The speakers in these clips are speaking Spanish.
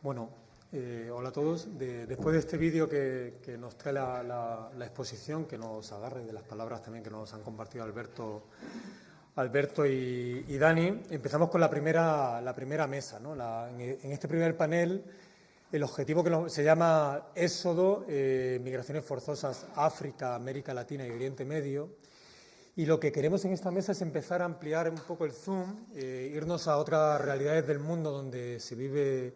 Bueno, hola a todos. Después de este vídeo que nos trae la exposición, que nos agarre de las palabras también que nos han compartido Alberto y Dani, empezamos con la primera mesa, ¿no? En este primer panel, el objetivo se llama Éxodo, migraciones forzosas, África, América Latina y Oriente Medio. Y lo que queremos en esta mesa es empezar a ampliar un poco el zoom, irnos a otras realidades del mundo donde se vive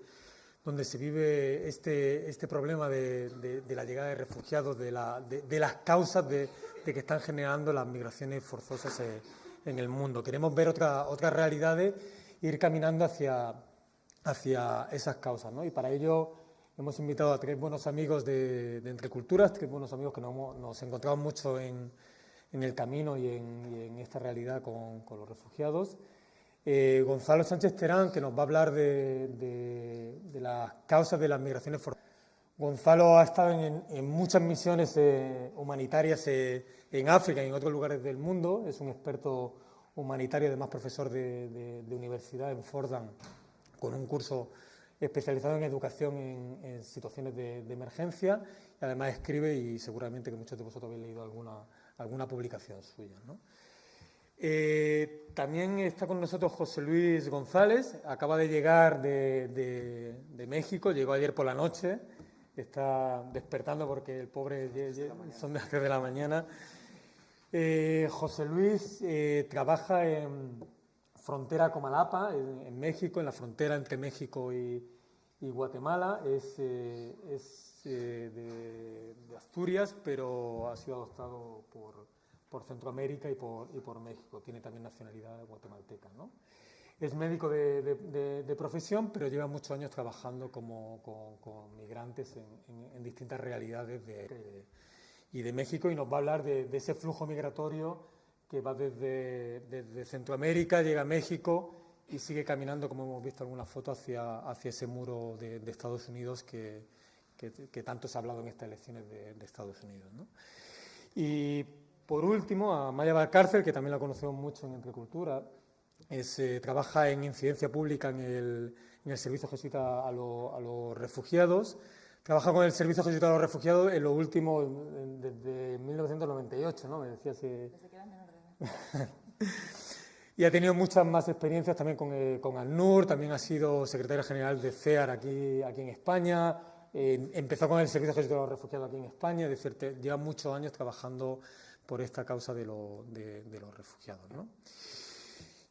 este problema de la llegada de refugiados, de las causas de que están generando las migraciones forzosas en el mundo. Queremos ver otras realidades e ir caminando hacia esas causas, ¿no? Y para ello hemos invitado a tres buenos amigos de Entre Culturas, tres buenos amigos que nos encontramos mucho en el camino y en esta realidad con los refugiados. Gonzalo Sánchez Terán, que nos va a hablar de las causas de las migraciones forzosas. Gonzalo ha estado en muchas misiones humanitarias en África y en otros lugares del mundo. Es un experto humanitario, además profesor de universidad en Fordham, con un curso especializado en educación en situaciones de emergencia. Y además escribe, y seguramente que muchos de vosotros habéis leído alguna publicación suya, ¿no? También está con nosotros José Luis González, acaba de llegar de México, llegó ayer por la noche, está despertando porque el pobre son las 3 de la mañana. José Luis trabaja en frontera Comalapa, en México, en la frontera entre México y Guatemala, es de Asturias, pero ha sido adoptado por Centroamérica y por México. Tiene también nacionalidad guatemalteca, ¿no? Es médico de profesión, pero lleva muchos años trabajando con migrantes en distintas realidades de México, y nos va a hablar de ese flujo migratorio que va desde Centroamérica, llega a México y sigue caminando, como hemos visto en algunas fotos, hacia ese muro de Estados Unidos que tanto se ha hablado en estas elecciones de Estados Unidos, ¿no? Y por último, a Maya Valcárcel, que también la conocemos mucho en Entre Culturas, trabaja en incidencia pública en el Servicio Jesuita a los Refugiados. Trabaja con el Servicio Jesuita a los Refugiados en lo último, desde 1998, ¿no? Me decía si... Desde que era menor de edad. Y ha tenido muchas más experiencias también con ACNUR, también ha sido secretaria general de CEAR aquí en España, empezó con el Servicio Jesuita a los Refugiados aquí en España, es decir, lleva muchos años trabajando por esta causa de los refugiados, ¿no?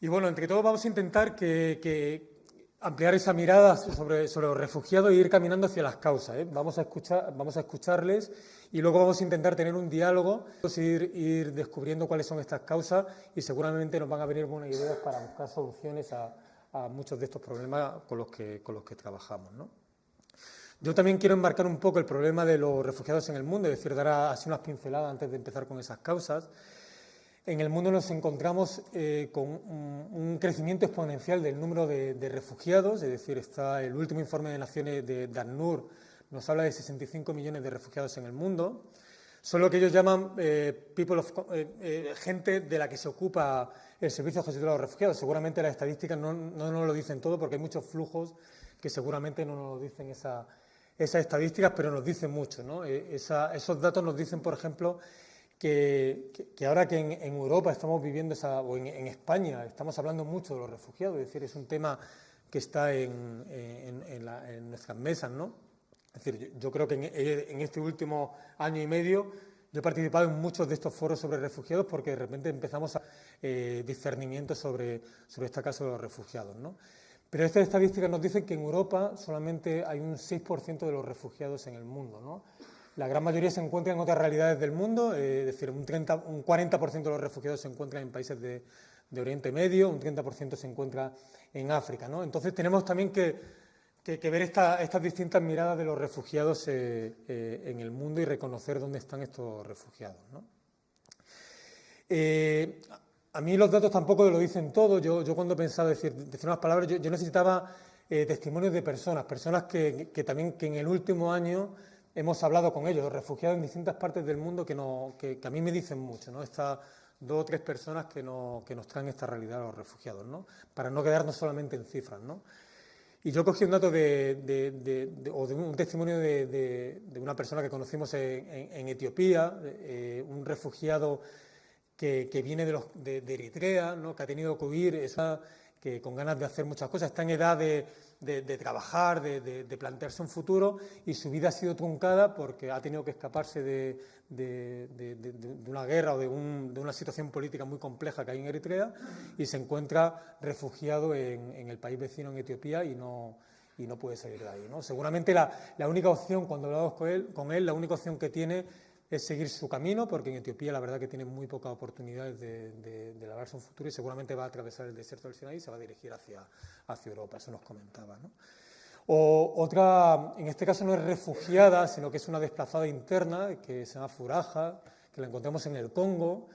Y bueno, entre todos vamos a intentar que ampliar esa mirada sobre los refugiados e ir caminando hacia las causas, ¿eh? Vamos a escucharles y luego vamos a intentar tener un diálogo, ir descubriendo cuáles son estas causas, y seguramente nos van a venir buenas ideas para buscar soluciones a muchos de estos problemas con los que trabajamos, ¿no? Yo también quiero enmarcar un poco el problema de los refugiados en el mundo, es decir, dar así unas pinceladas antes de empezar con esas causas. En el mundo nos encontramos con un crecimiento exponencial del número de refugiados, es decir, está el último informe de Naciones de ACNUR, nos habla de 65 millones de refugiados en el mundo. Son lo que ellos llaman gente de la que se ocupa el Servicio Jesuita de los Refugiados. Seguramente las estadísticas no nos lo dicen todo, porque hay muchos flujos que seguramente no nos dicen esas estadísticas, pero nos dicen mucho, ¿no? Esos datos nos dicen, por ejemplo, que ahora que en Europa estamos viviendo o en España estamos hablando mucho de los refugiados, es decir, es un tema que está en nuestras mesas, ¿no? Es decir, yo creo que en este último año y medio yo he participado en muchos de estos foros sobre refugiados, porque de repente empezamos a discernimiento sobre este caso de los refugiados, ¿no? Pero estas estadísticas nos dicen que en Europa solamente hay un 6% de los refugiados en el mundo, ¿no? La gran mayoría se encuentra en otras realidades del mundo, es decir, un 40% de los refugiados se encuentran en países de Oriente Medio, un 30% se encuentra en África, ¿no? Entonces tenemos también que ver estas distintas miradas de los refugiados en el mundo y reconocer dónde están estos refugiados, ¿no? A mí los datos tampoco lo dicen todo. Yo cuando pensaba decir unas palabras, yo necesitaba testimonios de personas que en el último año hemos hablado con ellos, refugiados en distintas partes del mundo, que a mí me dicen mucho, ¿no? Estas 2 o 3 personas que nos traen esta realidad a los refugiados, ¿no? Para no quedarnos solamente en cifras, ¿no? Y yo cogí un dato o de un testimonio de una persona que conocimos en Etiopía, un refugiado que viene de Eritrea, ¿no? Que ha tenido que huir, que con ganas de hacer muchas cosas, está en edad de trabajar, de plantearse un futuro, y su vida ha sido truncada porque ha tenido que escaparse de una guerra o de una situación política muy compleja que hay en Eritrea, y se encuentra refugiado en el país vecino, en Etiopía, y no puede salir de ahí, ¿no? Seguramente la única opción, cuando hablamos con él, la única opción que tiene es seguir su camino, porque en Etiopía la verdad que tiene muy pocas oportunidades de labrarse un futuro, y seguramente va a atravesar el desierto del Sinaí y se va a dirigir hacia Europa, eso nos comentaba, ¿no? O otra, en este caso no es refugiada, sino que es una desplazada interna, que se llama Furaja, que la encontramos en el Congo.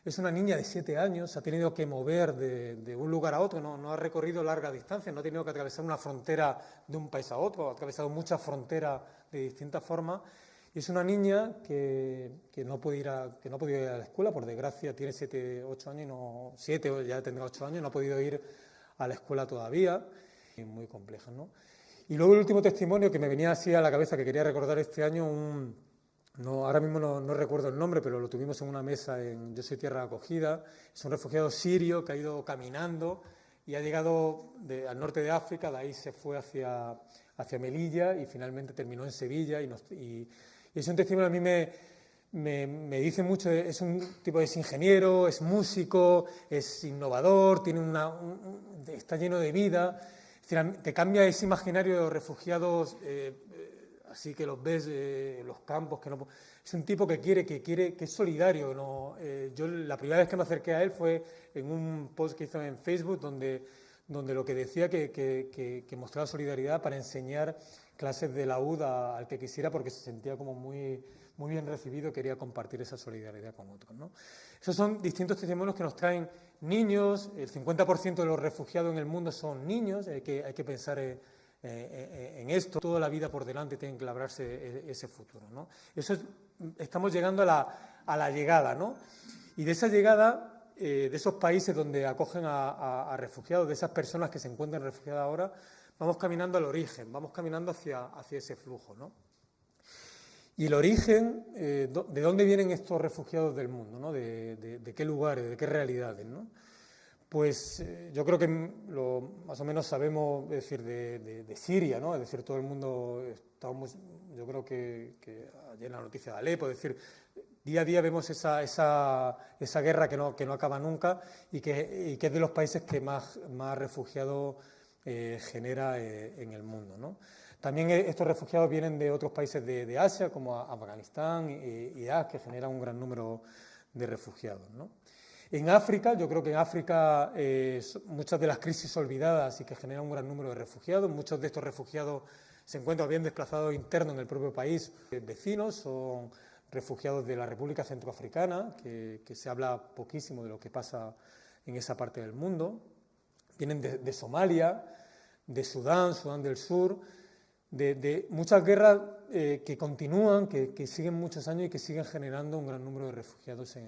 Es una niña de 7 años, se ha tenido que mover de un lugar a otro, no ha recorrido larga distancia, no ha tenido que atravesar una frontera de un país a otro, ha atravesado muchas fronteras de distintas formas. Y es una niña que no puede ir a la escuela, por desgracia, tiene 7, 8 años, 7 o ya tendrá 8 años, no ha podido ir a la escuela todavía. Y muy compleja, ¿no? Y luego el último testimonio que me venía así a la cabeza, que quería recordar este año, ahora mismo no recuerdo el nombre, pero lo tuvimos en una mesa en Yo Soy Tierra Acogida. Es un refugiado sirio que ha ido caminando y ha llegado al norte de África, de ahí se fue hacia Melilla y finalmente terminó en Sevilla. Y es un testimonio, a mí me dice mucho, es un tipo, es ingeniero, es músico, es innovador, está lleno de vida. Es decir, te cambia ese imaginario de los refugiados, así que los ves en los campos, es un tipo que es solidario, ¿no? Yo la primera vez que me acerqué a él fue en un post que hizo en Facebook donde lo que decía que mostraba solidaridad para enseñar clases de laúd al que quisiera, porque se sentía como muy bien recibido y quería compartir esa solidaridad con otros, ¿no? Esos son distintos testimonios que nos traen niños. El 50% de los refugiados en el mundo son niños. Hay que pensar en esto. Toda la vida por delante tienen que labrarse ese futuro, ¿no? Estamos llegando a la llegada, ¿no? Y de esa llegada, de esos países donde acogen a refugiados, de esas personas que se encuentran refugiadas ahora, vamos caminando al origen, vamos caminando hacia ese flujo, ¿no? Y el origen, ¿de dónde vienen estos refugiados del mundo, ¿no? ¿De qué lugares, de qué realidades, ¿no? Pues yo creo que más o menos sabemos, es decir, de Siria, ¿no? Es decir, todo el mundo yo creo que ayer en la noticia de Alepo, es decir, día a día vemos esa guerra que no acaba nunca y que es de los países que más refugiados genera en el mundo, ¿no? También estos refugiados vienen de otros países de Asia, como Afganistán, Irak, que generan un gran número de refugiados, ¿no? En África, yo creo que en África muchas de las crisis olvidadas y que generan un gran número de refugiados, muchos de estos refugiados se encuentran bien desplazados internos en el propio país vecinos, son refugiados de la República Centroafricana, que se habla poquísimo de lo que pasa en esa parte del mundo, vienen de Somalia, de Sudán del Sur, de muchas guerras que continúan, que siguen muchos años y que siguen generando un gran número de refugiados en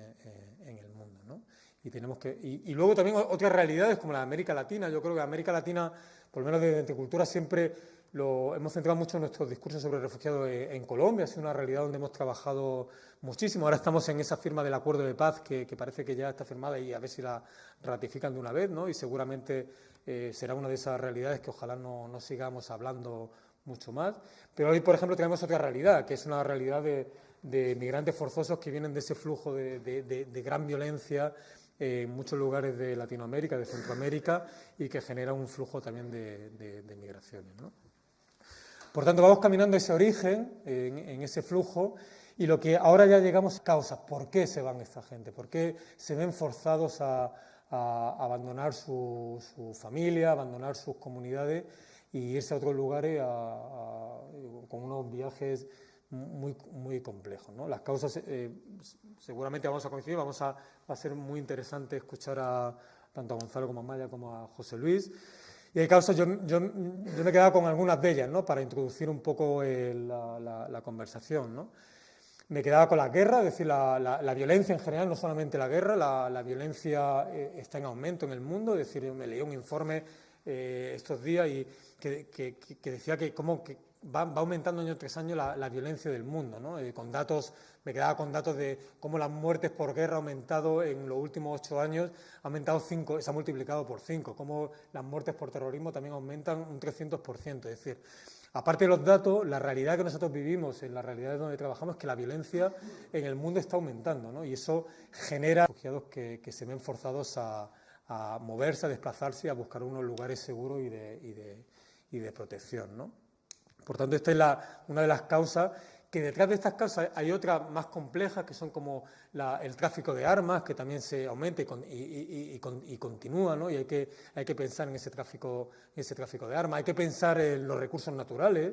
el mundo, ¿no? Y luego también otras realidades como la de América Latina. Yo creo que América Latina, por lo menos desde Entrecultura, siempre hemos centrado mucho nuestros discursos sobre refugiados en Colombia. Ha sido una realidad donde hemos trabajado muchísimo. Ahora estamos en esa firma del acuerdo de paz que parece que ya está firmada y a ver si la ratifican de una vez, ¿no? Y seguramente será una de esas realidades que ojalá no sigamos hablando mucho más. Pero hoy, por ejemplo, tenemos otra realidad, que es una realidad de migrantes forzosos que vienen de ese flujo de gran violencia en muchos lugares de Latinoamérica, de Centroamérica, y que genera un flujo también de migraciones, ¿no? Por tanto, vamos caminando ese origen, en ese flujo, y lo que ahora ya llegamos a causas. ¿Por qué se van esta gente? ¿Por qué se ven forzados a abandonar su familia, abandonar sus comunidades y irse a otros lugares con unos viajes muy complejos, ¿no? Las causas, seguramente vamos a coincidir, va a ser muy interesante escuchar tanto a Gonzalo como a Maya como a José Luis. Y hay causas, yo me he quedado con algunas de ellas, ¿no? Para introducir un poco la conversación, ¿no? Me quedaba con la guerra, es decir, la violencia en general, no solamente la guerra, la violencia está en aumento en el mundo. Es decir, me leí un informe estos días y que decía que cómo que va aumentando año tras año la violencia del mundo, ¿no? Con datos, me quedaba con datos de cómo las muertes por guerra ha aumentado en los últimos 8 años, ha aumentado 5, se ha multiplicado por 5, cómo las muertes por terrorismo también aumentan un 300%, es decir, aparte de los datos, la realidad que nosotros vivimos, en la realidad donde trabajamos, es que la violencia en el mundo está aumentando, ¿no? Y eso genera refugiados que se ven forzados a moverse, a desplazarse y a buscar unos lugares seguros y de protección, ¿no? Por tanto, esta es una de las causas, que detrás de estas causas hay otras más complejas, que son como el tráfico de armas, que también se aumenta y continúa, ¿no? Y hay que pensar en ese tráfico de armas, hay que pensar en los recursos naturales,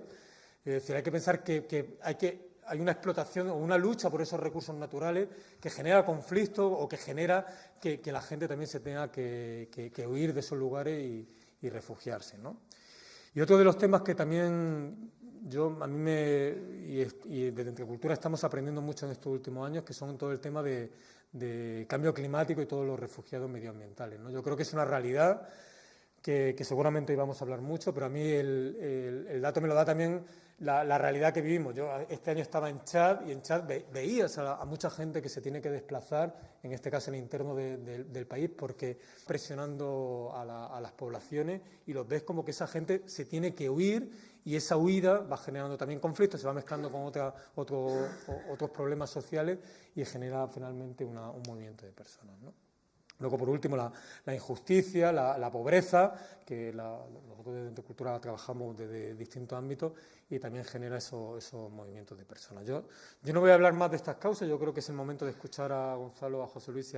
es decir, hay que pensar que hay una explotación o una lucha por esos recursos naturales que genera conflicto o que genera que la gente también se tenga que huir de esos lugares y refugiarse, ¿no? Y otro de los temas que también y desde Entrecultura estamos aprendiendo mucho en estos últimos años, que son todo el tema de cambio climático y todos los refugiados medioambientales, ¿no? Yo creo que es una realidad que seguramente hoy vamos a hablar mucho, pero a mí el dato me lo da también la realidad que vivimos. Yo este año estaba en Chad y en Chad veías a mucha gente que se tiene que desplazar, en este caso en el interno del país, porque presionando a las poblaciones y los ves como que esa gente se tiene que huir y esa huida va generando también conflictos, se va mezclando con otros problemas sociales y genera finalmente un movimiento de personas, ¿no? Luego, por último, la injusticia, la pobreza, que nosotros desde Entrecultura trabajamos desde distintos ámbitos y también genera esos movimientos de personas. Yo no voy a hablar más de estas causas, yo creo que es el momento de escuchar a Gonzalo, a José Luis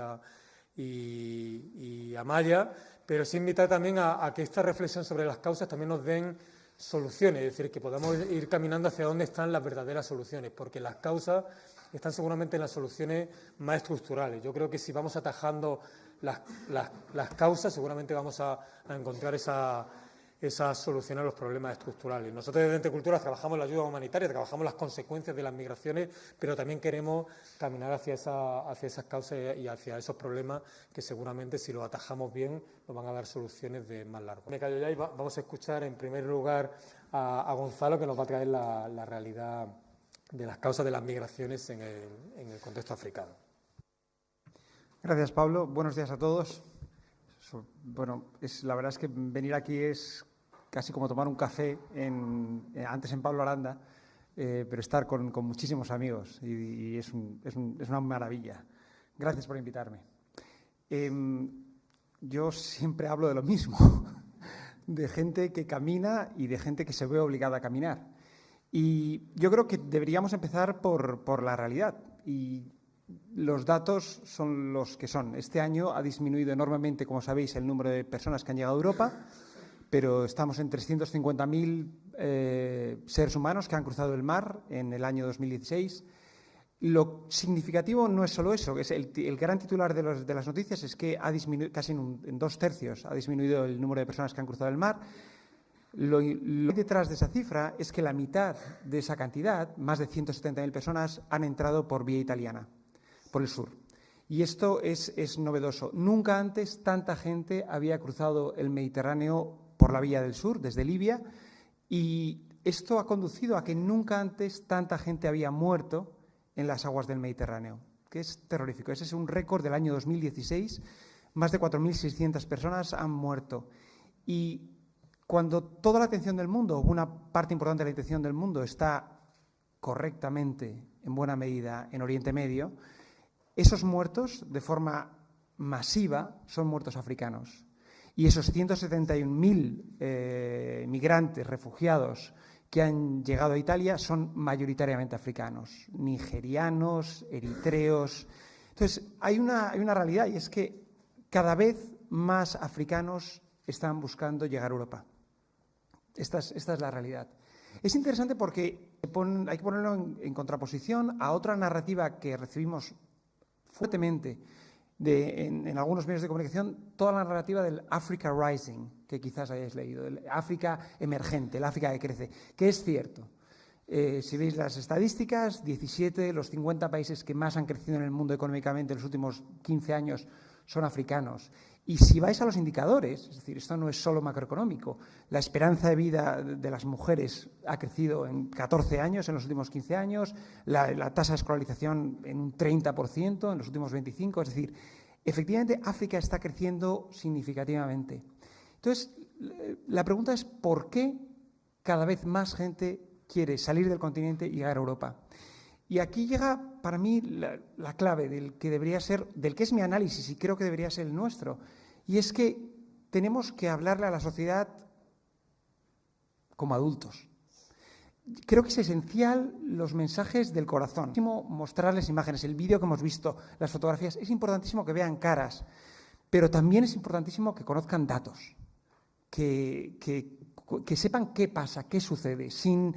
y a Maya, pero sí invitar también a que esta reflexión sobre las causas también nos den soluciones, es decir, que podamos ir caminando hacia dónde están las verdaderas soluciones, porque las causas están seguramente en las soluciones más estructurales. Yo creo que si vamos atajando las causas, seguramente vamos a encontrar esas soluciones a los problemas estructurales. Nosotros desde Entrecultura trabajamos la ayuda humanitaria, trabajamos las consecuencias de las migraciones, pero también queremos caminar hacia esas causas y hacia esos problemas que seguramente, si los atajamos bien, nos van a dar soluciones de más largo. Me callo ya y vamos a escuchar en primer lugar a Gonzalo, que nos va a traer la realidad de las causas de las migraciones en el contexto africano. Gracias, Pablo. Buenos días a todos. Bueno, la verdad es que venir aquí es casi como tomar un café antes en Pablo Aranda, pero estar con muchísimos amigos y es una maravilla. Gracias por invitarme. Yo siempre hablo de lo mismo, de gente que camina y de gente que se ve obligada a caminar. Y yo creo que deberíamos empezar por la realidad. Y los datos son los que son. Este año ha disminuido enormemente, como sabéis, el número de personas que han llegado a Europa, pero estamos en 350.000 seres humanos que han cruzado el mar en el año 2016. Lo significativo no es solo eso, que es el gran titular de las noticias es que ha disminuido casi en 2/3, ha disminuido el número de personas que han cruzado el mar. Lo que hay detrás de esa cifra es que la mitad de esa cantidad, más de 170.000 personas, han entrado por vía italiana, por el sur. Y esto es novedoso. Nunca antes tanta gente había cruzado el Mediterráneo por la vía del sur, desde Libia, y esto ha conducido a que nunca antes tanta gente había muerto en las aguas del Mediterráneo, que es terrorífico. Ese es un récord del año 2016. Más de 4.600 personas han muerto. Y cuando toda la atención del mundo, una parte importante de la atención del mundo está correctamente, en buena medida, en Oriente Medio, esos muertos, de forma masiva, son muertos africanos. Y esos 171.000 migrantes, refugiados, que han llegado a Italia son mayoritariamente africanos, nigerianos, eritreos. Entonces, hay una realidad y es que cada vez más africanos están buscando llegar a Europa. Esta es la realidad. Es interesante porque hay que ponerlo en contraposición a otra narrativa que recibimos fuertemente en algunos medios de comunicación, toda la narrativa del Africa Rising, que quizás hayáis leído, el África emergente, el África que crece, que es cierto. Si veis las estadísticas, 17 de los 50 países que más han crecido en el mundo económicamente en los últimos 15 años son africanos. Y si vais a los indicadores, es decir, esto no es solo macroeconómico, la esperanza de vida de las mujeres ha crecido en 14 años en los últimos 15 años, la tasa de escolarización en un 30% en los últimos 25, es decir, efectivamente África está creciendo significativamente. Entonces, la pregunta es ¿por qué cada vez más gente quiere salir del continente y llegar a Europa? Y aquí llega para mí la clave del que es mi análisis y creo que debería ser el nuestro. Y es que tenemos que hablarle a la sociedad como adultos. Creo que es esencial los mensajes del corazón. Mostrarles imágenes, el vídeo que hemos visto, las fotografías. Es importantísimo que vean caras, pero también es importantísimo que conozcan datos, que sepan qué pasa, qué sucede, sin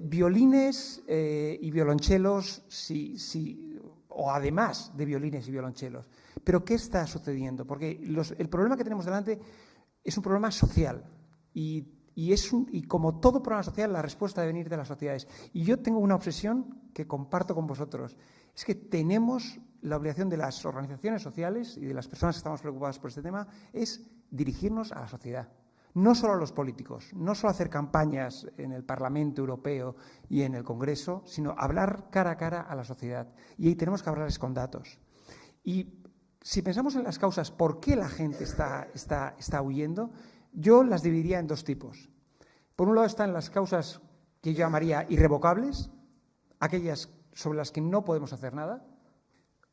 violines y violonchelos, o además de violines y violonchelos. Pero ¿qué está sucediendo? Porque el problema que tenemos delante es un problema social y como todo problema social, la respuesta debe venir de las sociedades. Y yo tengo una obsesión que comparto con vosotros. Es que tenemos la obligación de las organizaciones sociales y de las personas que estamos preocupadas por este tema, es dirigirnos a la sociedad. No solo a los políticos, no solo hacer campañas en el Parlamento Europeo y en el Congreso, sino hablar cara a cara a la sociedad. Y ahí tenemos que hablarles con datos. Y si pensamos en las causas, ¿por qué la gente está huyendo? Yo las dividiría en dos tipos. Por un lado están las causas que yo llamaría irrevocables, aquellas sobre las que no podemos hacer nada,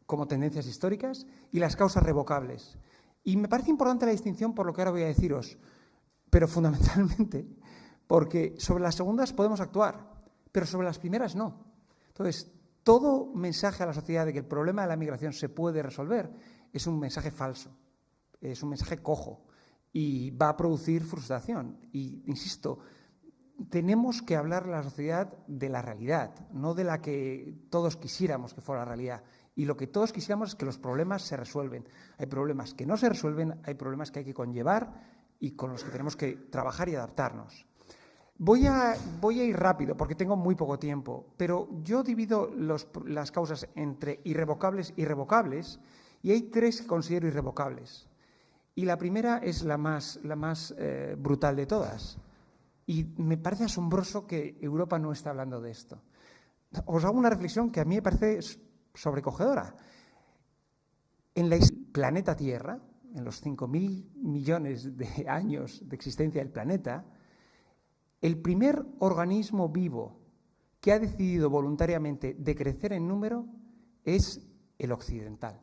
como tendencias históricas, y las causas revocables. Y me parece importante la distinción por lo que ahora voy a deciros, pero fundamentalmente porque sobre las segundas podemos actuar, pero sobre las primeras no. Entonces, todo mensaje a la sociedad de que el problema de la migración se puede resolver es un mensaje falso, es un mensaje cojo y va a producir frustración. Y, insisto, tenemos que hablar a la sociedad de la realidad, no de la que todos quisiéramos que fuera la realidad. Y lo que todos quisiéramos es que los problemas se resuelven. Hay problemas que no se resuelven, hay problemas que hay que conllevar y con los que tenemos que trabajar y adaptarnos. Voy a ir rápido porque tengo muy poco tiempo, pero yo divido las causas entre irrevocables y revocables y hay tres que considero irrevocables. Y la primera es la más brutal de todas. Y me parece asombroso que Europa no está hablando de esto. Os hago una reflexión que a mí me parece sobrecogedora. En el planeta Tierra, en los 5.000 millones de años de existencia del planeta, el primer organismo vivo que ha decidido voluntariamente decrecer en número es el occidental.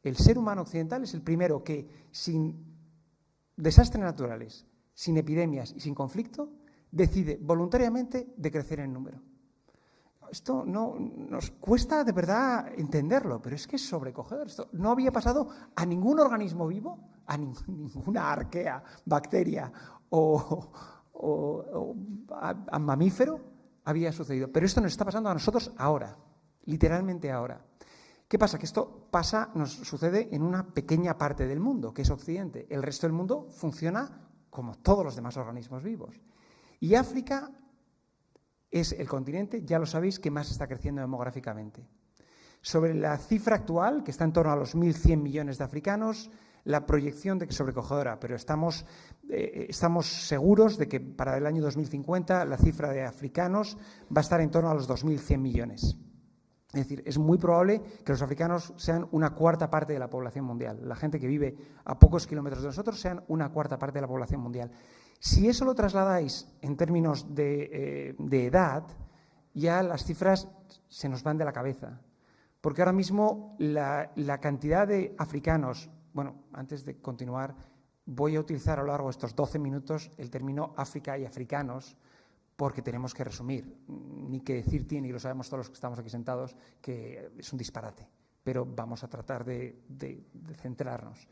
El ser humano occidental es el primero que, sin desastres naturales, sin epidemias y sin conflicto, decide voluntariamente decrecer en número. Esto no nos cuesta de verdad entenderlo, pero es que es sobrecogedor. Esto no había pasado a ningún organismo vivo, a ninguna arquea, bacteria o a mamífero había sucedido. Pero esto nos está pasando a nosotros ahora, literalmente ahora. ¿Qué pasa? Que esto nos sucede en una pequeña parte del mundo, que es Occidente. El resto del mundo funciona como todos los demás organismos vivos. Y África es el continente, ya lo sabéis, que más está creciendo demográficamente. Sobre la cifra actual, que está en torno a los 1.100 millones de africanos, la proyección de que es sobrecogedora, pero estamos seguros de que para el año 2050 la cifra de africanos va a estar en torno a los 2.100 millones. Es decir, es muy probable que los africanos sean una cuarta parte de la población mundial. La gente que vive a pocos kilómetros de nosotros sean una cuarta parte de la población mundial. Si eso lo trasladáis en términos de edad, ya las cifras se nos van de la cabeza. Porque ahora mismo la cantidad de africanos, bueno, antes de continuar, voy a utilizar a lo largo de estos 12 minutos el término África y africanos, porque tenemos que resumir. Ni que decir tiene, y lo sabemos todos los que estamos aquí sentados, que es un disparate, pero vamos a tratar de centrarnos.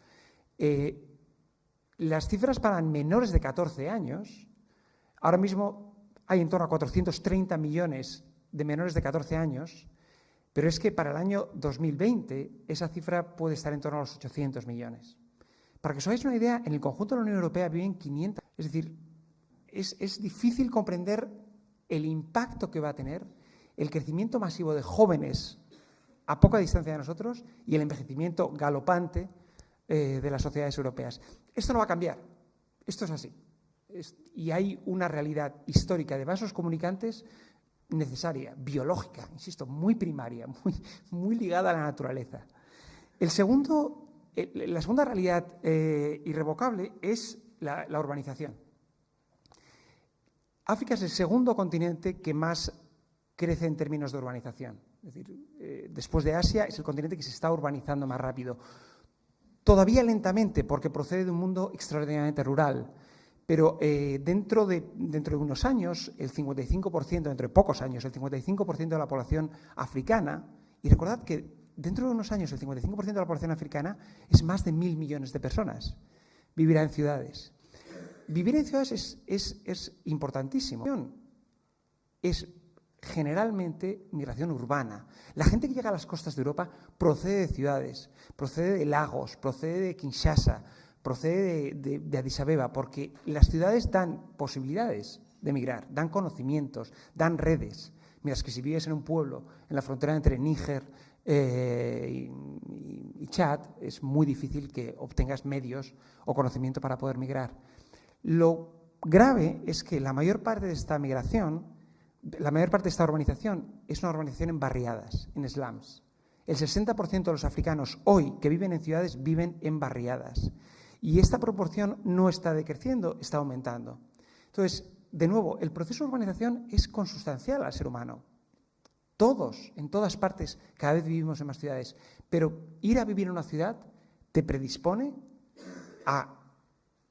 Las cifras para menores de 14 años, ahora mismo hay en torno a 430 millones de menores de 14 años, pero es que para el año 2020 esa cifra puede estar en torno a los 800 millones. Para que os hagáis una idea, en el conjunto de la Unión Europea viven 500, es decir, es difícil comprender el impacto que va a tener el crecimiento masivo de jóvenes a poca distancia de nosotros y el envejecimiento galopante de las sociedades europeas. Esto no va a cambiar, esto es así. Y hay una realidad histórica de vasos comunicantes necesaria, biológica, insisto, muy primaria, muy ligada a la naturaleza. La segunda realidad irrevocable es la urbanización. África es el segundo continente que más crece en términos de urbanización. Es decir, después de Asia es el continente que se está urbanizando más rápido. Todavía lentamente, porque procede de un mundo extraordinariamente rural. Pero dentro de unos años, el 55%, dentro de pocos años, el 55% de la población africana, y recordad que dentro de unos años el 55% de la población africana es más de 1.000 millones de personas, vivirá en ciudades. Vivir en ciudades es importantísimo. Es generalmente migración urbana. La gente que llega a las costas de Europa procede de ciudades, procede de Lagos, procede de Kinshasa, procede de Addis Abeba, porque las ciudades dan posibilidades de emigrar, dan conocimientos, dan redes. Mientras que si vives en un pueblo, en la frontera entre Níger y Chad, es muy difícil que obtengas medios o conocimiento para poder migrar. Lo grave es que la mayor parte de esta migración, la mayor parte de esta urbanización es una urbanización en barriadas, en slums. El 60% de los africanos hoy que viven en ciudades viven en barriadas. Y esta proporción no está decreciendo, está aumentando. Entonces, de nuevo, el proceso de urbanización es consustancial al ser humano. Todos, en todas partes, cada vez vivimos en más ciudades. Pero ir a vivir en una ciudad te predispone a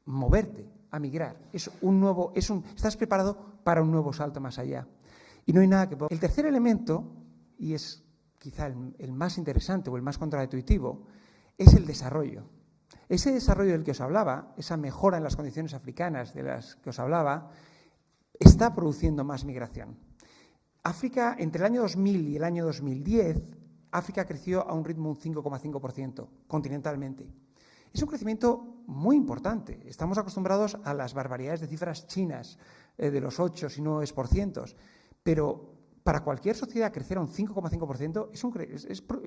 moverte, a migrar. Estás preparado para un nuevo salto más allá. Y no hay nada que... El tercer elemento, y es quizá el más interesante o el más contraintuitivo, es el desarrollo. Ese desarrollo del que os hablaba, esa mejora en las condiciones africanas de las que os hablaba, está produciendo más migración. África, entre el año 2000 y el año 2010, África creció a un ritmo un 5,5% continentalmente. Es un crecimiento muy importante. Estamos acostumbrados a las barbaridades de cifras chinas, de los 8 y 9%, pero para cualquier sociedad crecer a un 5,5%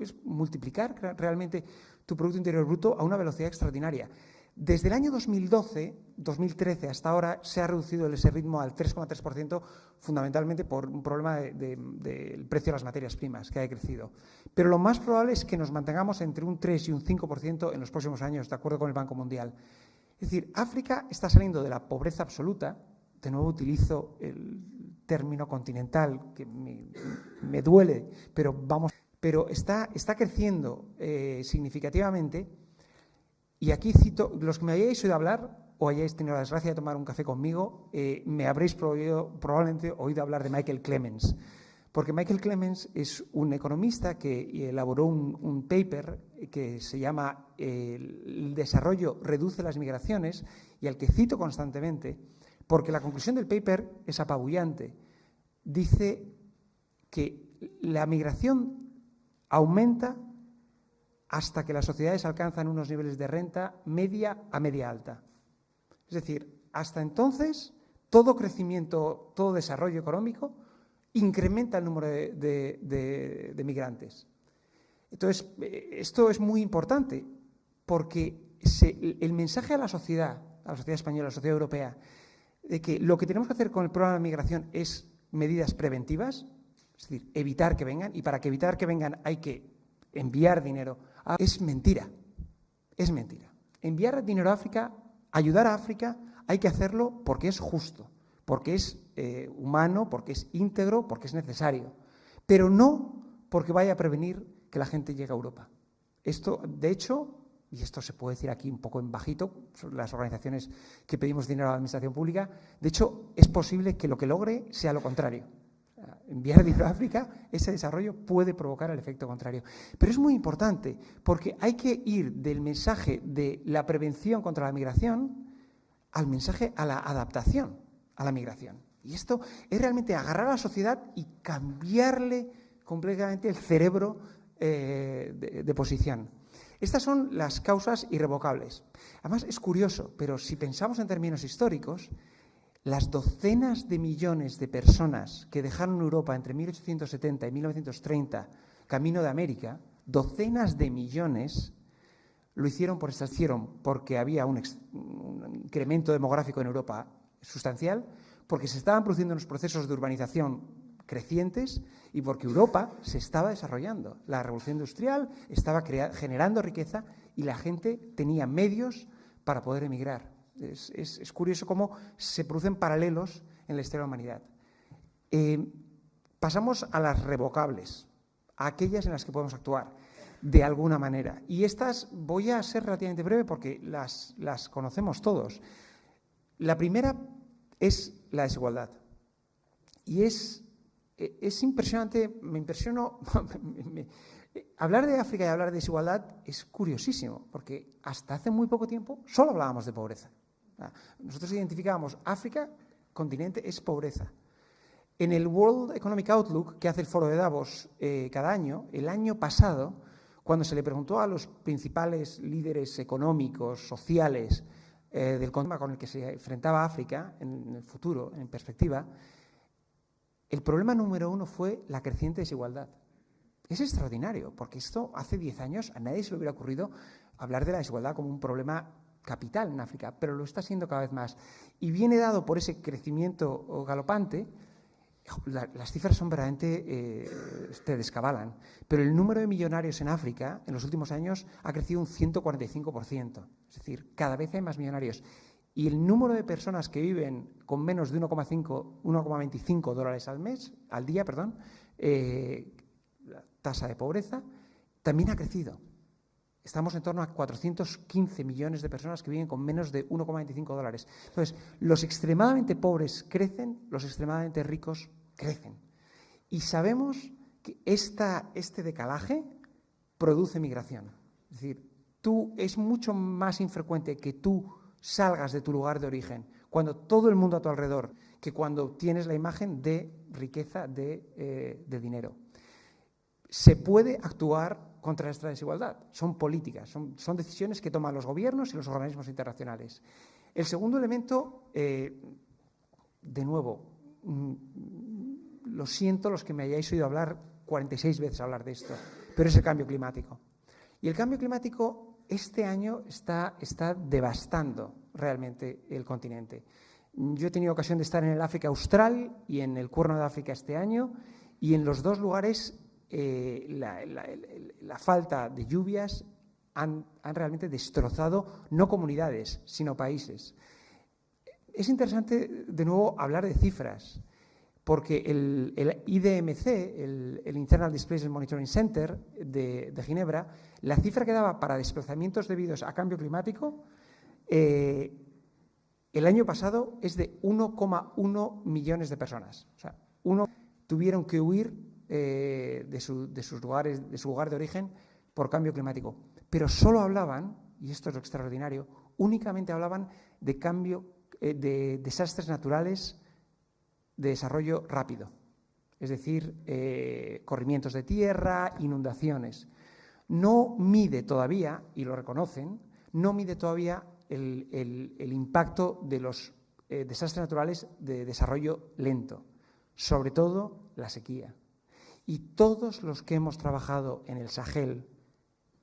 es multiplicar realmente tu Producto Interior Bruto a una velocidad extraordinaria. Desde el año 2013 hasta ahora se ha reducido ese ritmo al 3,3%, fundamentalmente por un problema del precio de las materias primas, que ha crecido. Pero lo más probable es que nos mantengamos entre un 3 y un 5% en los próximos años, de acuerdo con el Banco Mundial. Es decir, África está saliendo de la pobreza absoluta. De nuevo utilizo el término continental, que me duele, pero está creciendo significativamente. Y aquí cito, los que me hayáis oído hablar o hayáis tenido la desgracia de tomar un café conmigo, me habréis probablemente oído hablar de Michael Clemens, porque Michael Clemens es un economista que elaboró un paper que se llama El desarrollo reduce las migraciones, y al que cito constantemente, porque la conclusión del paper es apabullante. Dice que la migración aumenta hasta que las sociedades alcanzan unos niveles de renta media a media alta. Es decir, hasta entonces, todo crecimiento, todo desarrollo económico incrementa el número de migrantes. Entonces, esto es muy importante porque el mensaje a la sociedad española, a la sociedad europea, de que lo que tenemos que hacer con el problema de la migración es medidas preventivas, es decir, evitar que vengan, y para que evitar que vengan hay que enviar dinero. Es mentira, es mentira. Enviar dinero a África, ayudar a África, hay que hacerlo porque es justo, porque es humano, porque es íntegro, porque es necesario, pero no porque vaya a prevenir que la gente llegue a Europa. Esto, de hecho, y esto se puede decir aquí un poco en bajito, sobre las organizaciones que pedimos dinero a la administración pública, de hecho, es posible que lo que logre sea lo contrario. Enviar dinero a África, ese desarrollo puede provocar el efecto contrario. Pero es muy importante porque hay que ir del mensaje de la prevención contra la migración al mensaje a la adaptación a la migración. Y esto es realmente agarrar a la sociedad y cambiarle completamente el cerebro de posición. Estas son las causas irrevocables. Además, es curioso, pero si pensamos en términos históricos, las docenas de millones de personas que dejaron Europa entre 1870 y 1930 camino de América, docenas de millones, Lo hicieron porque había un incremento demográfico en Europa sustancial, porque se estaban produciendo unos procesos de urbanización crecientes y porque Europa se estaba desarrollando. La revolución industrial estaba generando riqueza y la gente tenía medios para poder emigrar. Es curioso cómo se producen paralelos en la historia de la humanidad. Pasamos a las revocables, a aquellas en las que podemos actuar de alguna manera. Y estas voy a ser relativamente breve porque las conocemos todos. La primera es la desigualdad. Y es impresionante, me impresionó. Hablar de África y hablar de desigualdad es curiosísimo, porque hasta hace muy poco tiempo solo hablábamos de pobreza. Nosotros identificábamos África, continente, es pobreza. En el World Economic Outlook, que hace el foro de Davos cada año, el año pasado, cuando se le preguntó a los principales líderes económicos, sociales, del continente con el que se enfrentaba África en el futuro, en perspectiva, el problema número uno fue la creciente desigualdad. Es extraordinario, porque esto hace 10 años a nadie se le hubiera ocurrido hablar de la desigualdad como un problema capital en África, pero lo está siendo cada vez más. Y viene dado por ese crecimiento galopante. Las cifras son verdaderamente, te descabalan, pero el número de millonarios en África en los últimos años ha crecido un 145%, es decir, cada vez hay más millonarios. Y el número de personas que viven con menos de 1,25 dólares al día, la tasa de pobreza, también ha crecido. Estamos en torno a 415 millones de personas que viven con menos de 1,25 dólares. Entonces, los extremadamente pobres crecen, los extremadamente ricos crecen. Y sabemos que este decalaje produce migración. Es decir, es mucho más infrecuente que tú salgas de tu lugar de origen cuando todo el mundo a tu alrededor que cuando tienes la imagen de riqueza, de dinero. Se puede actuar contra esta desigualdad. Son políticas, son decisiones que toman los gobiernos y los organismos internacionales. El segundo elemento, de nuevo, lo siento los que me hayáis oído hablar 46 veces hablar de esto, pero es el cambio climático. Y el cambio climático este año está devastando realmente el continente. Yo he tenido ocasión de estar en el África Austral y en el Cuerno de África este año, y en los dos lugares la falta de lluvias han realmente destrozado no comunidades, sino países. Es interesante, de nuevo, hablar de cifras, porque el IDMC, el Internal Displacement Monitoring Center de Ginebra, la cifra que daba para desplazamientos debidos a cambio climático el año pasado es de 1,1 millones de personas. O sea, tuvieron que huir de su lugar de origen por cambio climático. Pero solo hablaban, y esto es lo extraordinario, únicamente hablaban de desastres naturales de desarrollo rápido. Es decir, corrimientos de tierra, inundaciones. No mide todavía, y lo reconocen, no mide todavía el impacto de los desastres naturales de desarrollo lento, sobre todo la sequía. Y todos los que hemos trabajado en el Sahel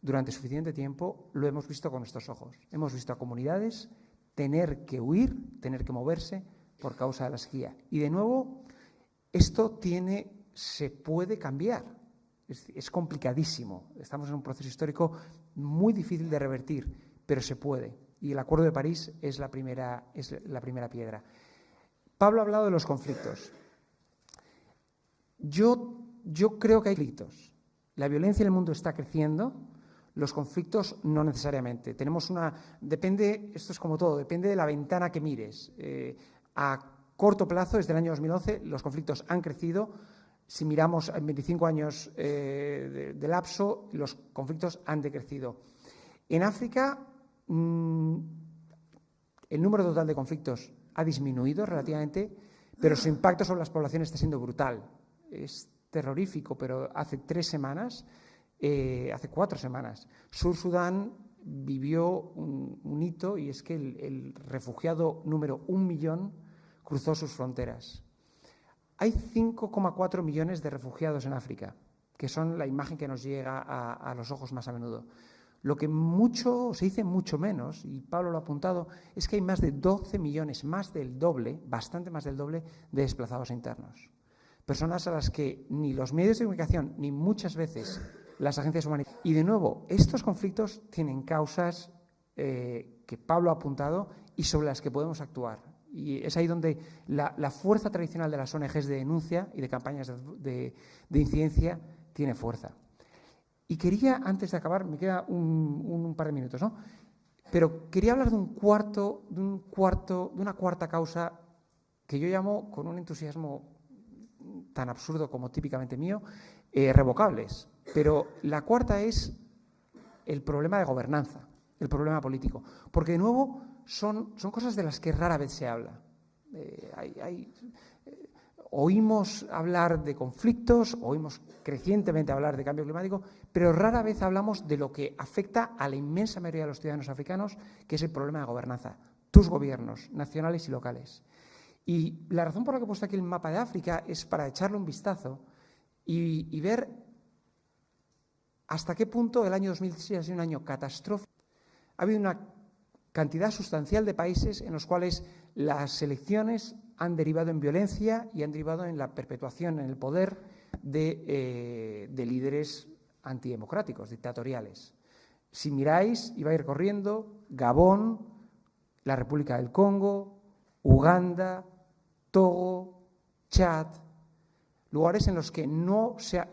durante suficiente tiempo lo hemos visto con nuestros ojos. Hemos visto a comunidades tener que huir, tener que moverse por causa de la sequía. Y de nuevo, esto se puede cambiar. Es complicadísimo. Estamos en un proceso histórico muy difícil de revertir, pero se puede. Y el Acuerdo de París es la primera piedra. Pablo ha hablado de los conflictos. Yo creo que hay conflictos. La violencia en el mundo está creciendo, los conflictos no necesariamente. Esto es como todo, depende de la ventana que mires. A corto plazo, desde el año 2011, los conflictos han crecido. Si miramos en 25 años de lapso, los conflictos han decrecido. En África, el número total de conflictos ha disminuido relativamente, pero su impacto sobre las poblaciones está siendo brutal. Es terrorífico, pero hace 4 semanas, Sur Sudán vivió un hito, y es que el refugiado número 1 millón cruzó sus fronteras. Hay 5,4 millones de refugiados en África, que son la imagen que nos llega a los ojos más a menudo. Lo que se dice mucho menos, y Pablo lo ha apuntado, es que hay más de 12 millones, más del doble, bastante más del doble, de desplazados internos. Personas a las que ni los medios de comunicación, ni muchas veces las agencias humanitarias. Y de nuevo, estos conflictos tienen causas que Pablo ha apuntado y sobre las que podemos actuar. Y es ahí donde la fuerza tradicional de las ONGs de denuncia y de campañas de incidencia tiene fuerza. Y quería, antes de acabar, me queda un par de minutos, ¿no? Pero quería hablar de una cuarta causa que yo llamo, con un entusiasmo tan absurdo como típicamente mío, revocables. Pero la cuarta es el problema de gobernanza, el problema político. Porque, de nuevo, son cosas de las que rara vez se habla. Oímos hablar de conflictos, oímos crecientemente hablar de cambio climático, pero rara vez hablamos de lo que afecta a la inmensa mayoría de los ciudadanos africanos, que es el problema de gobernanza, tus gobiernos nacionales y locales. Y la razón por la que he puesto aquí el mapa de África es para echarle un vistazo y ver hasta qué punto el año 2016 ha sido un año catastrófico. Ha habido una cantidad sustancial de países en los cuales las elecciones han derivado en violencia y han derivado en la perpetuación en el poder de líderes antidemocráticos, dictatoriales. Si miráis, y va a ir corriendo, Gabón, la República del Congo, Uganda, Togo, Chad, lugares en los que no se ha,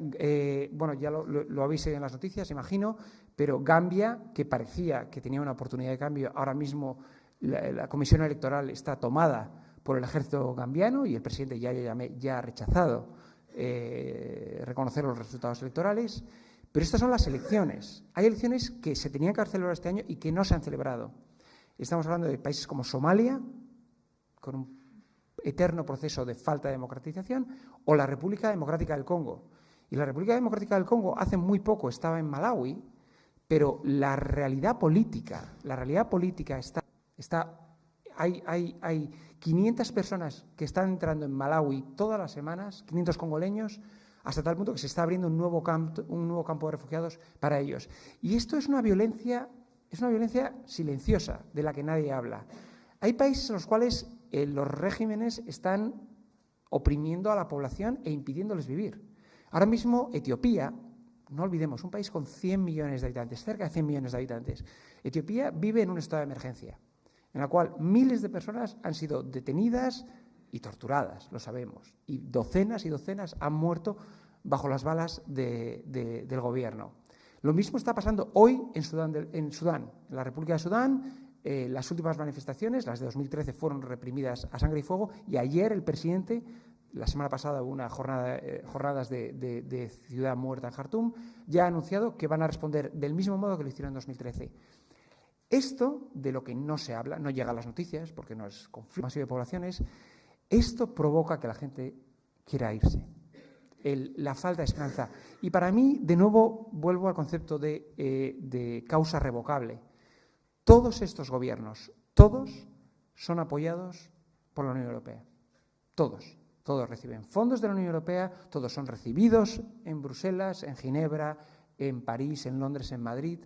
bueno, ya lo habéis oído en las noticias, imagino, pero Gambia, que parecía que tenía una oportunidad de cambio, ahora mismo la comisión electoral está tomada por el ejército gambiano y el presidente ya ha rechazado reconocer los resultados electorales. Pero estas son las elecciones. Hay elecciones que se tenían que haber celebrado este año y que no se han celebrado. Estamos hablando de países como Somalia, con un eterno proceso de falta de democratización, o la República Democrática del Congo. Y la República Democrática del Congo hace muy poco estaba en Malawi, pero la realidad política está hay 500 personas que están entrando en Malawi todas las semanas, 500 congoleños, hasta tal punto que se está abriendo un nuevo campo de refugiados para ellos. Y esto es una violencia silenciosa, de la que nadie habla. Hay países en los cuales los regímenes están oprimiendo a la población e impidiéndoles vivir. Ahora mismo Etiopía, no olvidemos, un país con 100 millones de habitantes, cerca de 100 millones de habitantes. Etiopía vive en un estado de emergencia, en la cual miles de personas han sido detenidas y torturadas, lo sabemos, y docenas han muerto bajo las balas del gobierno. Lo mismo está pasando hoy en Sudán, en la República de Sudán. Las últimas manifestaciones, las de 2013, fueron reprimidas a sangre y fuego, y ayer el presidente, la semana pasada hubo una jornadas de ciudad muerta en Jartum, ya ha anunciado que van a responder del mismo modo que lo hicieron en 2013. Esto, de lo que no se habla, no llega a las noticias, porque no es conflicto masivo de poblaciones, esto provoca que la gente quiera irse. La falta de esperanza. Y para mí, de nuevo, vuelvo al concepto de causa revocable. Todos estos gobiernos, todos son apoyados por la Unión Europea. Todos reciben fondos de la Unión Europea, todos son recibidos en Bruselas, en Ginebra, en París, en Londres, en Madrid.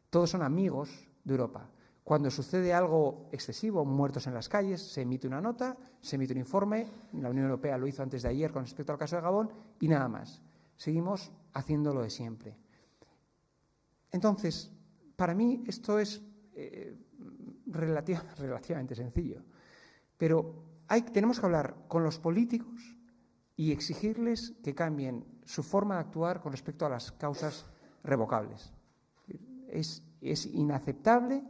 Todos son amigos de Europa. Cuando sucede algo excesivo, muertos en las calles, se emite una nota, se emite un informe. La Unión Europea lo hizo antes de ayer con respecto al caso de Gabón y nada más. Seguimos haciendo lo de siempre. Entonces, para mí esto es relativamente sencillo, pero tenemos que hablar con los políticos y exigirles que cambien su forma de actuar con respecto a las causas revocables. Es inaceptable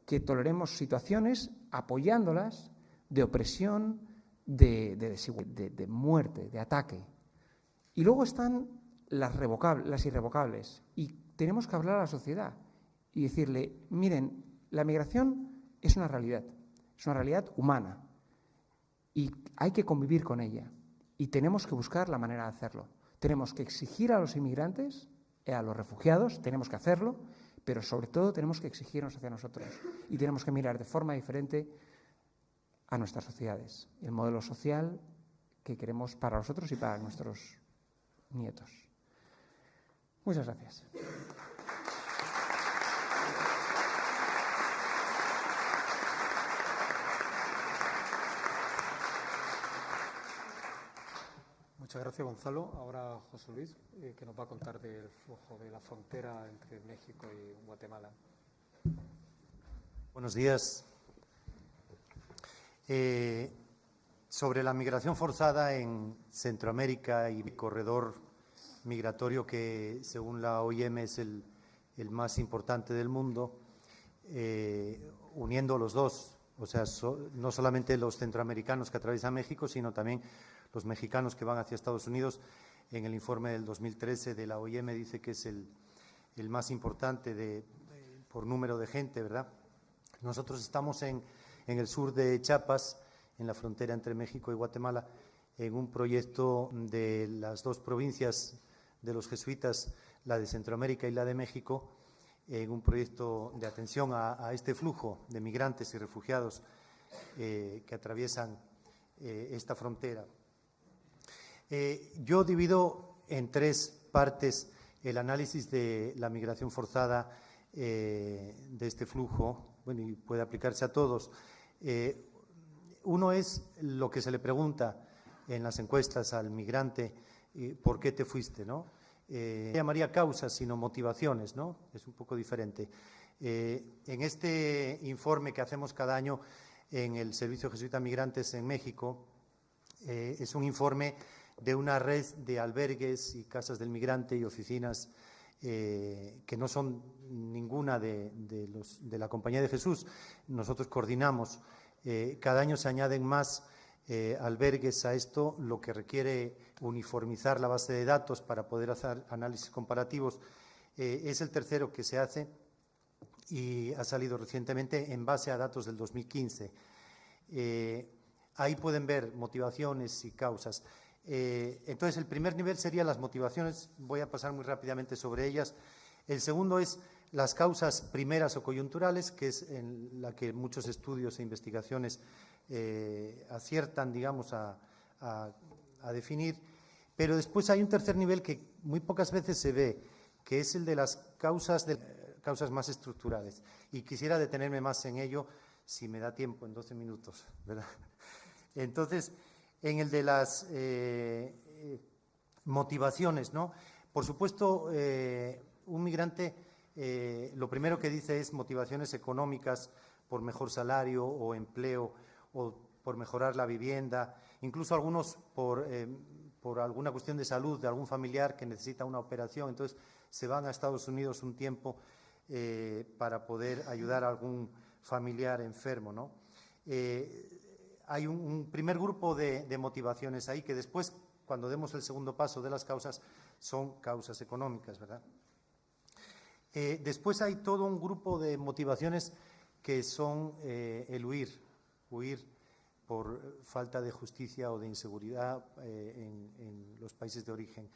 que toleremos situaciones apoyándolas de opresión, de desigualdad, de muerte, de ataque. Y luego están las irrevocables. Y tenemos que hablar a la sociedad y decirle, miren, la migración es una realidad humana y hay que convivir con ella y tenemos que buscar la manera de hacerlo. Tenemos que exigir a los inmigrantes, a los refugiados, tenemos que hacerlo, pero sobre todo tenemos que exigirnos hacia nosotros y tenemos que mirar de forma diferente a nuestras sociedades, el modelo social que queremos para nosotros y para nuestros nietos. Muchas gracias. Muchas gracias, Gonzalo. Ahora José Luis, que nos va a contar del flujo de la frontera entre México y Guatemala. Buenos días. Sobre la migración forzada en Centroamérica y el corredor migratorio que, según la OIM, es el más importante del mundo, uniendo los dos, o sea, no solamente los centroamericanos que atraviesan México, sino también los mexicanos que van hacia Estados Unidos. En el informe del 2013 de la OIM dice que es el más importante por número de gente, ¿verdad? Nosotros estamos en el sur de Chiapas, en la frontera entre México y Guatemala, en un proyecto de las dos provincias de los jesuitas, la de Centroamérica y la de México, en un proyecto de atención a este flujo de migrantes y refugiados que atraviesan esta frontera. Yo divido en tres partes el análisis de la migración forzada de este flujo, bueno, y puede aplicarse a todos. Uno es lo que se le pregunta en las encuestas al migrante, ¿por qué te fuiste?, ¿no? No llamaría causas, sino motivaciones, ¿no? Es un poco diferente. En este informe que hacemos cada año en el Servicio Jesuita Migrantes en México, es un informe de una red de albergues y casas del migrante y oficinas que no son ninguna de la Compañía de Jesús. Nosotros coordinamos. Cada año se añaden más albergues a esto, lo que requiere uniformizar la base de datos para poder hacer análisis comparativos. Es el tercero que se hace y ha salido recientemente en base a datos del 2015. Ahí pueden ver motivaciones y causas. Entonces, el primer nivel sería las motivaciones. Voy a pasar muy rápidamente sobre ellas. El segundo es las causas primeras o coyunturales, que es en la que muchos estudios e investigaciones aciertan, digamos, a definir. Pero después hay un tercer nivel que muy pocas veces se ve, que es el de las causas más estructurales. Y quisiera detenerme más en ello, si me da tiempo, en 12 minutos, ¿verdad? Entonces, en el de las motivaciones, ¿no? Por supuesto, un migrante lo primero que dice es motivaciones económicas por mejor salario o empleo o por mejorar la vivienda, incluso algunos por alguna cuestión de salud de algún familiar que necesita una operación, entonces se van a Estados Unidos un tiempo para poder ayudar a algún familiar enfermo, ¿no? Hay un primer grupo de motivaciones ahí que después, cuando demos el segundo paso de las causas, son causas económicas, ¿verdad? Después hay todo un grupo de motivaciones que son el huir por falta de justicia o de inseguridad en los países de origen.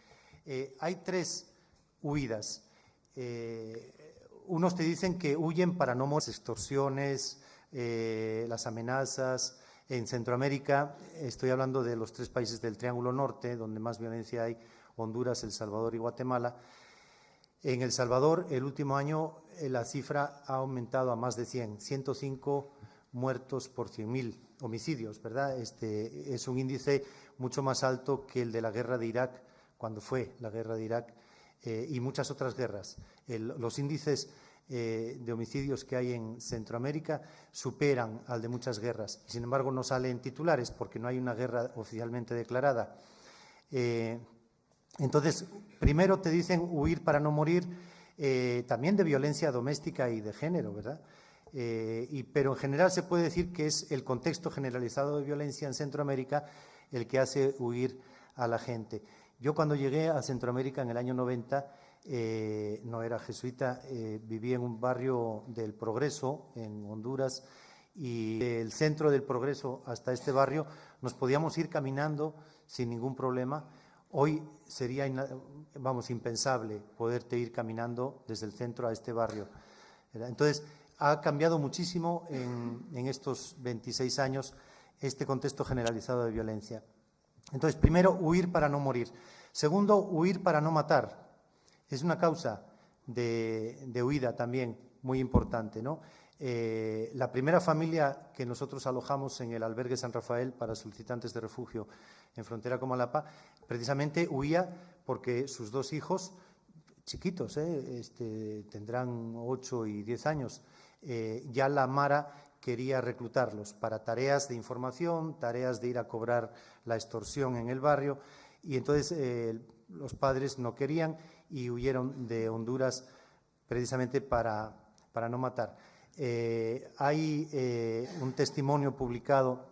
Hay tres huidas. Unos te dicen que huyen para no morir, extorsiones, las amenazas. En Centroamérica, estoy hablando de los tres países del Triángulo Norte, donde más violencia hay, Honduras, El Salvador y Guatemala. En El Salvador, el último año, la cifra ha aumentado a más de 105 muertos por 100.000 homicidios, ¿verdad? Es un índice mucho más alto que el de la guerra de Irak, cuando fue la guerra de Irak, y muchas otras guerras. Los índices de homicidios que hay en Centroamérica superan al de muchas guerras. Sin embargo, no salen titulares porque no hay una guerra oficialmente declarada. Entonces, primero te dicen huir para no morir, también de violencia doméstica y de género, ¿verdad? Pero en general se puede decir que es el contexto generalizado de violencia en Centroamérica el que hace huir a la gente. Yo cuando llegué a Centroamérica en el año 90, no era jesuita, viví en un barrio del Progreso, en Honduras, y del centro del Progreso hasta este barrio nos podíamos ir caminando sin ningún problema. Hoy sería, impensable poderte ir caminando desde el centro a este barrio, ¿verdad? Entonces, ha cambiado muchísimo en estos 26 años este contexto generalizado de violencia. Entonces, primero, huir para no morir. Segundo, huir para no matar. Es una causa de huida también muy importante, ¿no? La primera familia que nosotros alojamos en el albergue San Rafael para solicitantes de refugio en frontera con Malapa, precisamente huía porque sus 2 hijos, chiquitos, tendrán 8 y 10 años, ya la Mara quería reclutarlos para tareas de información, tareas de ir a cobrar la extorsión en el barrio, y entonces los padres no querían y huyeron de Honduras precisamente para no matar. Hay un testimonio publicado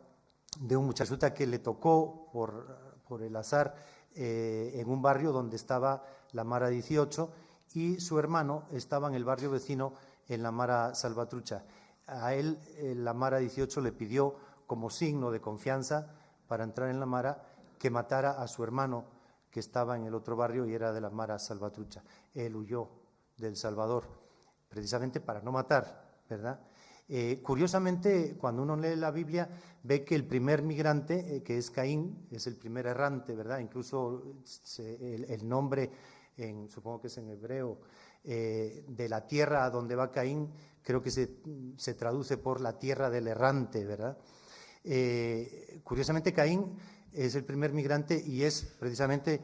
de un muchacho que le tocó por el azar en un barrio donde estaba la Mara 18 y su hermano estaba en el barrio vecino en la Mara Salvatrucha. A él la Mara 18 le pidió como signo de confianza para entrar en la Mara que matara a su hermano que estaba en el otro barrio y era de la Mara Salvatrucha. Él huyó del Salvador precisamente para no matar, ¿verdad? Curiosamente, cuando uno lee la Biblia, ve que el primer migrante, que es Caín, es el primer errante, ¿verdad? Incluso el nombre, supongo que es en hebreo, de la tierra a donde va Caín, creo que se traduce por la tierra del errante, ¿verdad? Curiosamente, Caín es el primer migrante y es precisamente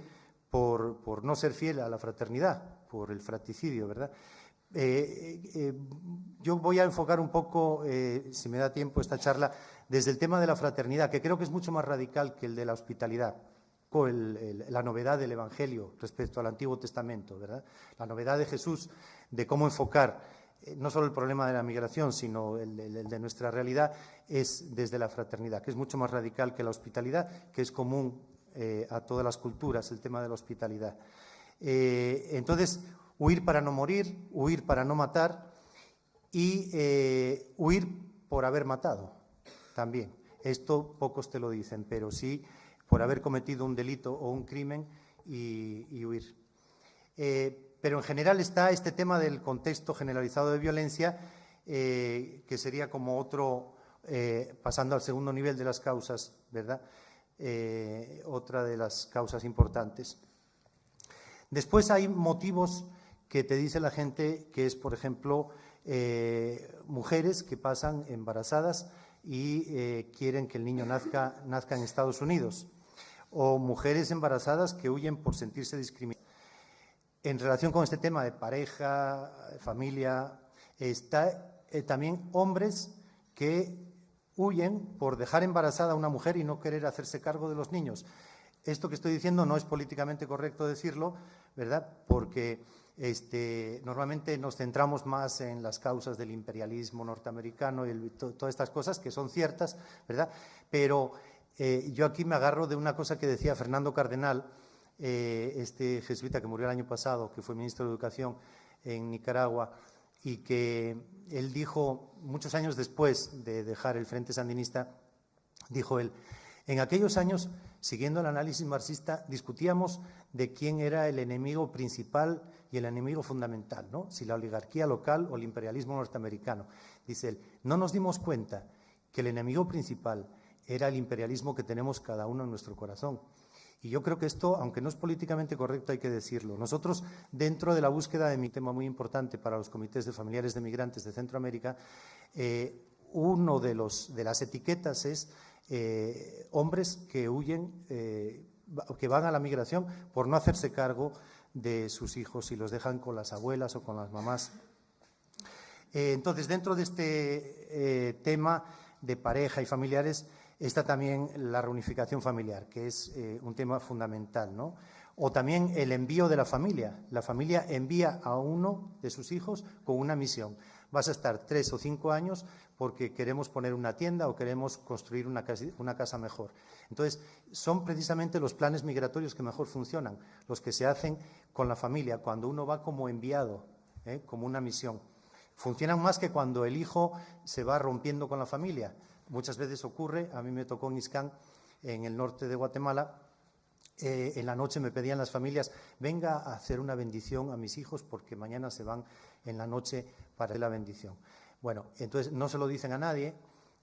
por no ser fiel a la fraternidad, por el fratricidio, ¿verdad? Yo voy a enfocar un poco, si me da tiempo, esta charla desde el tema de la fraternidad, que creo que es mucho más radical que el de la hospitalidad, con la novedad del Evangelio respecto al Antiguo Testamento, ¿verdad? La novedad de Jesús de cómo enfocar no solo el problema de la migración, sino el de nuestra realidad, es desde la fraternidad, que es mucho más radical que la hospitalidad, que es común a todas las culturas, el tema de la hospitalidad. Entonces, huir para no morir, huir para no matar y huir por haber matado también. Esto pocos te lo dicen, pero sí por haber cometido un delito o un crimen y huir. Pero en general está este tema del contexto generalizado de violencia, que sería como otro, pasando al segundo nivel de las causas, ¿verdad? Otra de las causas importantes. Después hay motivos que te dice la gente, que es, por ejemplo, mujeres que pasan embarazadas y quieren que el niño nazca en Estados Unidos, o mujeres embarazadas que huyen por sentirse discriminadas. En relación con este tema de pareja, familia, está también hombres que huyen por dejar embarazada a una mujer y no querer hacerse cargo de los niños. Esto que estoy diciendo no es políticamente correcto decirlo, ¿verdad? Porque normalmente nos centramos más en las causas del imperialismo norteamericano y todas estas cosas que son ciertas, ¿verdad? Pero yo aquí me agarro de una cosa que decía Fernando Cardenal, este jesuita que murió el año pasado, que fue ministro de Educación en Nicaragua, y que él dijo, muchos años después de dejar el Frente Sandinista, dijo él: en aquellos años, siguiendo el análisis marxista, discutíamos de quién era el enemigo principal y el enemigo fundamental, ¿no? Si la oligarquía local o el imperialismo norteamericano. Dice él, no nos dimos cuenta que el enemigo principal era el imperialismo que tenemos cada uno en nuestro corazón. Y yo creo que esto, aunque no es políticamente correcto, hay que decirlo. Nosotros, dentro de la búsqueda de mi tema muy importante para los comités de familiares de migrantes de Centroamérica, uno de las etiquetas es hombres que huyen, que van a la migración por no hacerse cargo de sus hijos y los dejan con las abuelas o con las mamás. Entonces, dentro de este tema de pareja y familiares, está también la reunificación familiar, que es un tema fundamental, ¿no? O también el envío de la familia. La familia envía a uno de sus hijos con una misión. Vas a estar 3 o 5 años porque queremos poner una tienda o queremos construir una casa mejor. Entonces, son precisamente los planes migratorios que mejor funcionan, los que se hacen con la familia, cuando uno va como enviado, como una misión. Funcionan más que cuando el hijo se va rompiendo con la familia. Muchas veces ocurre, a mí me tocó en Ixcán, en el norte de Guatemala, en la noche me pedían las familias, venga a hacer una bendición a mis hijos porque mañana se van en la noche para hacer la bendición. Bueno, entonces no se lo dicen a nadie,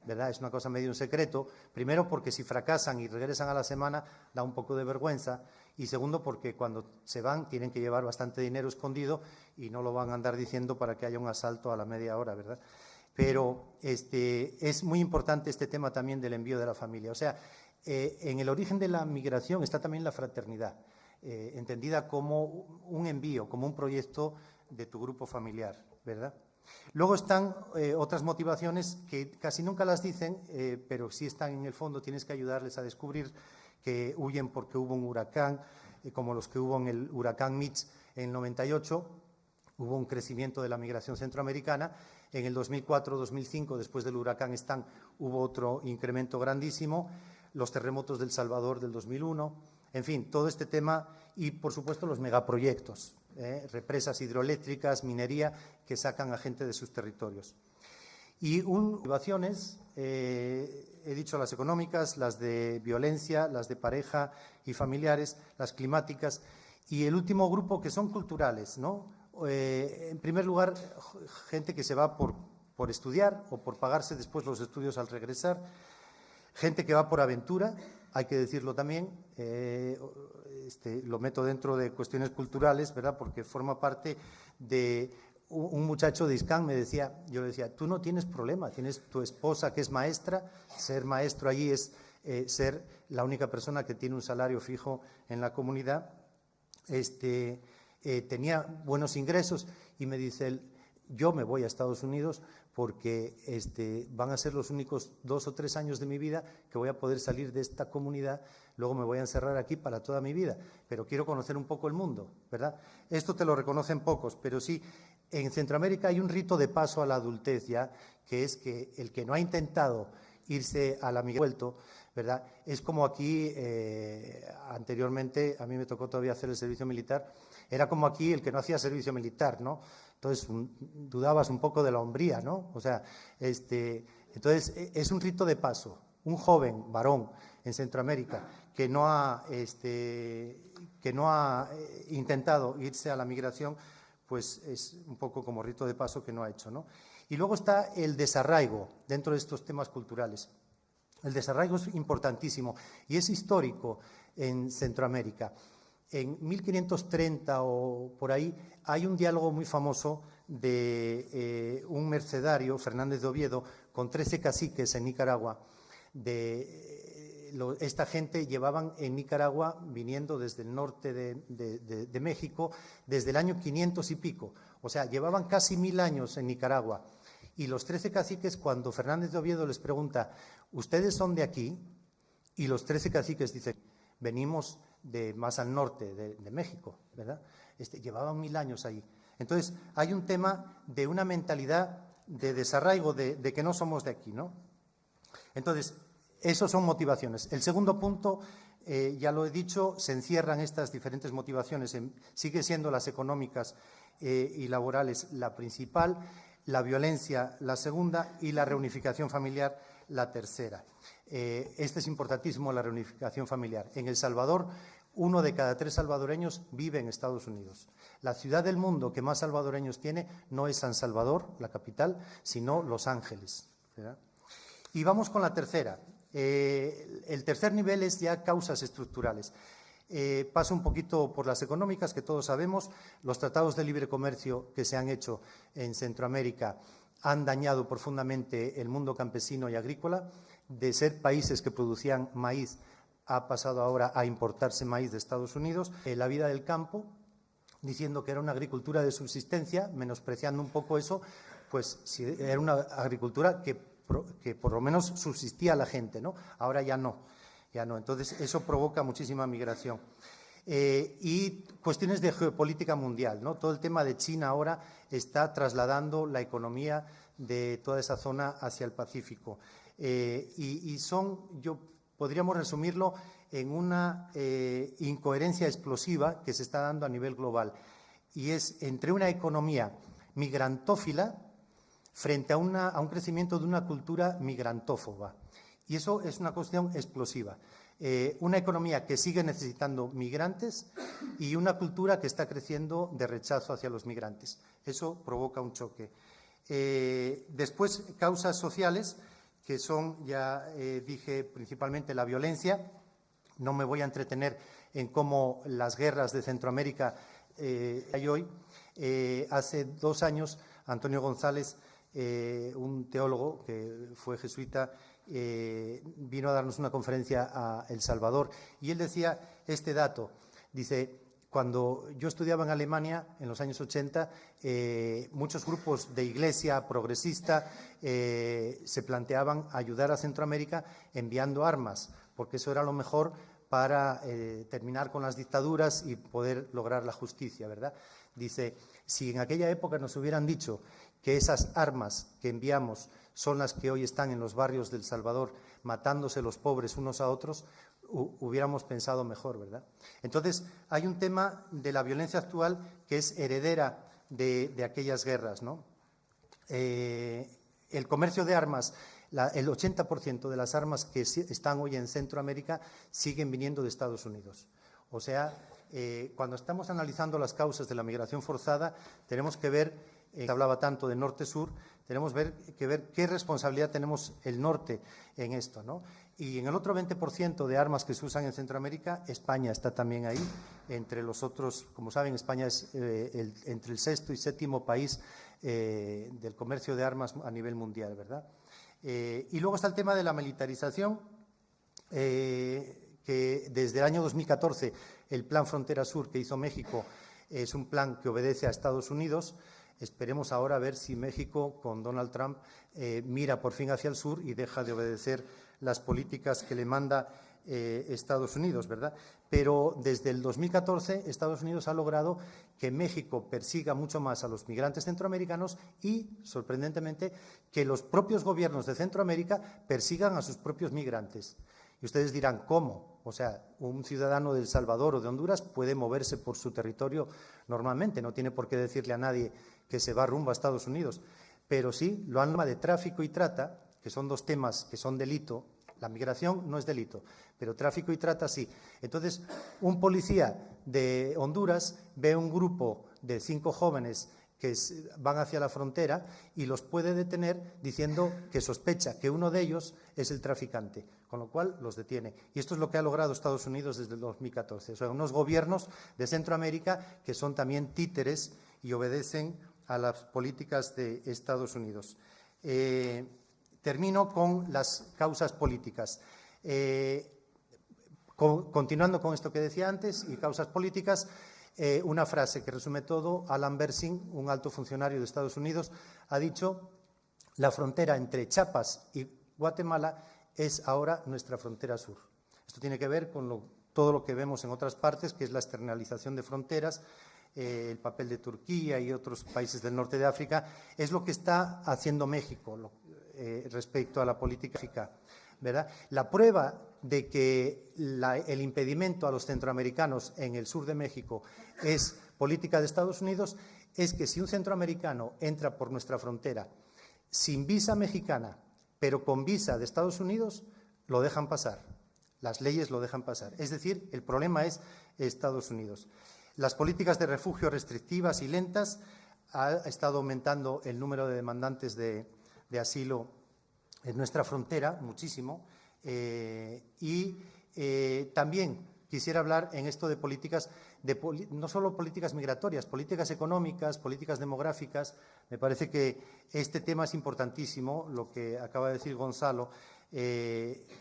¿verdad? Es una cosa medio en secreto. Primero porque si fracasan y regresan a la semana da un poco de vergüenza, y segundo porque cuando se van tienen que llevar bastante dinero escondido y no lo van a andar diciendo para que haya un asalto a la media hora, ¿verdad? Pero es muy importante este tema también del envío de la familia. O sea, En el origen de la migración está también la fraternidad, entendida como un envío, como un proyecto de tu grupo familiar, ¿verdad? Luego están otras motivaciones que casi nunca las dicen, pero sí están en el fondo, tienes que ayudarles a descubrir que huyen porque hubo un huracán, como los que hubo en el huracán Mitch en el 98, hubo un crecimiento de la migración centroamericana. En el 2004-2005, después del huracán Stan, hubo otro incremento grandísimo. Los terremotos del Salvador del 2001, en fin, todo este tema y, por supuesto, los megaproyectos, represas hidroeléctricas, minería, que sacan a gente de sus territorios. Y motivaciones, he dicho las económicas, las de violencia, las de pareja y familiares, las climáticas, y el último grupo que son culturales, ¿no? En primer lugar, gente que se va por estudiar o por pagarse después los estudios al regresar, gente que va por aventura, hay que decirlo también, lo meto dentro de cuestiones culturales, ¿verdad? Porque forma parte de un muchacho de Iscán, yo le decía, tú no tienes problema, tienes tu esposa que es maestra, ser maestro allí es ser la única persona que tiene un salario fijo en la comunidad, tenía buenos ingresos y me dice él, yo me voy a Estados Unidos porque van a ser los únicos 2 o 3 años de mi vida que voy a poder salir de esta comunidad, luego me voy a encerrar aquí para toda mi vida, pero quiero conocer un poco el mundo, ¿verdad? Esto te lo reconocen pocos, pero sí, en Centroamérica hay un rito de paso a la adultez ya, que es que el que no ha intentado irse a la migración, ¿verdad? Es como aquí, anteriormente, a mí me tocó todavía hacer el servicio militar, era como aquí el que no hacía servicio militar, ¿no? Entonces, dudabas un poco de la hombría, ¿no? O sea, entonces, es un rito de paso. Un joven varón en Centroamérica que no ha intentado irse a la migración, pues es un poco como rito de paso que no ha hecho, ¿no? Y luego está el desarraigo dentro de estos temas culturales. El desarraigo es importantísimo y es histórico en Centroamérica. En 1530 o por ahí hay un diálogo muy famoso de un mercedario, Fernández de Oviedo, con 13 caciques en Nicaragua. Esta gente llevaban en Nicaragua, viniendo desde el norte de México, desde el año 500 y pico. O sea, llevaban casi 1000 años en Nicaragua. Y los 13 caciques, cuando Fernández de Oviedo les pregunta, ¿ustedes son de aquí? Y los 13 caciques dicen, venimos de más al norte de México, ¿verdad? Llevaban 1000 años ahí. Entonces, hay un tema de una mentalidad de desarraigo, de que no somos de aquí, ¿no? Entonces, esas son motivaciones. El segundo punto, ya lo he dicho, se encierran estas diferentes motivaciones, sigue siendo las económicas y laborales la principal, la violencia la segunda y la reunificación familiar la tercera. Este es importantísimo, la reunificación familiar. En El Salvador, 1 de cada 3 salvadoreños vive en Estados Unidos. La ciudad del mundo que más salvadoreños tiene no es San Salvador, la capital, sino Los Ángeles, ¿verdad? Y vamos con la tercera. El tercer nivel es ya causas estructurales. Paso un poquito por las económicas, que todos sabemos. Los tratados de libre comercio que se han hecho en Centroamérica han dañado profundamente el mundo campesino y agrícola. De ser países que producían maíz, ha pasado ahora a importarse maíz de Estados Unidos. La vida del campo, diciendo que era una agricultura de subsistencia, menospreciando un poco eso, pues si era una agricultura que por lo menos subsistía la gente, ¿no? Ahora ya no. Entonces, eso provoca muchísima migración. Y cuestiones de geopolítica mundial, ¿no? Todo el tema de China ahora está trasladando la economía de toda esa zona hacia el Pacífico. Podríamos resumirlo en una incoherencia explosiva que se está dando a nivel global. Y es entre una economía migrantófila frente a un crecimiento de una cultura migrantófoba. Y eso es una cuestión explosiva. Una economía que sigue necesitando migrantes y una cultura que está creciendo de rechazo hacia los migrantes. Eso provoca un choque. Después, causas sociales, que son, ya dije, principalmente la violencia. No me voy a entretener en cómo las guerras de Centroamérica hay hoy. Hace 2 años, Antonio González, un teólogo que fue jesuita, vino a darnos una conferencia a El Salvador y él decía este dato, dice: cuando yo estudiaba en Alemania, en los años 80, muchos grupos de iglesia progresista se planteaban ayudar a Centroamérica enviando armas, porque eso era lo mejor para terminar con las dictaduras y poder lograr la justicia, ¿verdad? Dice, si en aquella época nos hubieran dicho que esas armas que enviamos son las que hoy están en los barrios del Salvador matándose los pobres unos a otros, hubiéramos pensado mejor, ¿verdad? Entonces, hay un tema de la violencia actual que es heredera de aquellas guerras, ¿no? El comercio de armas, el 80% de las armas que están hoy en Centroamérica siguen viniendo de Estados Unidos. O sea, cuando estamos analizando las causas de la migración forzada, tenemos que ver, se hablaba tanto de norte-sur, tenemos que ver qué responsabilidad tenemos el norte en esto, ¿no? Y en el otro 20% de armas que se usan en Centroamérica, España está también ahí, entre los otros, como saben, España es entre el 6º y 7º país del comercio de armas a nivel mundial, ¿verdad? Y luego está el tema de la militarización, que desde el año 2014 el Plan Frontera Sur que hizo México es un plan que obedece a Estados Unidos. Esperemos ahora a ver si México, con Donald Trump, mira por fin hacia el sur y deja de obedecer las políticas que le manda Estados Unidos, ¿verdad? Pero desde el 2014 Estados Unidos ha logrado que México persiga mucho más a los migrantes centroamericanos y, sorprendentemente, que los propios gobiernos de Centroamérica persigan a sus propios migrantes. Y ustedes dirán, ¿cómo? O sea, un ciudadano de El Salvador o de Honduras puede moverse por su territorio normalmente, no tiene por qué decirle a nadie que se va rumbo a Estados Unidos. Pero sí, lo han de tráfico y trata, que son dos temas que son delito. La migración no es delito, pero tráfico y trata sí. Entonces, un policía de Honduras ve un grupo de 5 jóvenes que van hacia la frontera y los puede detener diciendo que sospecha que uno de ellos es el traficante, con lo cual los detiene. Y esto es lo que ha logrado Estados Unidos desde el 2014. O sea, unos gobiernos de Centroamérica que son también títeres y obedecen a las políticas de Estados Unidos. Termino con las causas políticas. Continuando con esto que decía antes y causas políticas, una frase que resume todo. Alan Bersing, un alto funcionario de Estados Unidos, ha dicho: la frontera entre Chiapas y Guatemala es ahora nuestra frontera sur. Esto tiene que ver con todo lo que vemos en otras partes, que es la externalización de fronteras, el papel de Turquía y otros países del norte de África. Es lo que está haciendo México respecto a la política, ¿verdad? La prueba de que el impedimento a los centroamericanos en el sur de México es política de Estados Unidos es que si un centroamericano entra por nuestra frontera sin visa mexicana, pero con visa de Estados Unidos, lo dejan pasar. Las leyes lo dejan pasar. Es decir, el problema es Estados Unidos. Las políticas de refugio restrictivas y lentas ha estado aumentando el número de demandantes de asilo en nuestra frontera muchísimo. También quisiera hablar en esto de políticas, no solo políticas migratorias, políticas económicas, políticas demográficas. Me parece que este tema es importantísimo, lo que acaba de decir Gonzalo,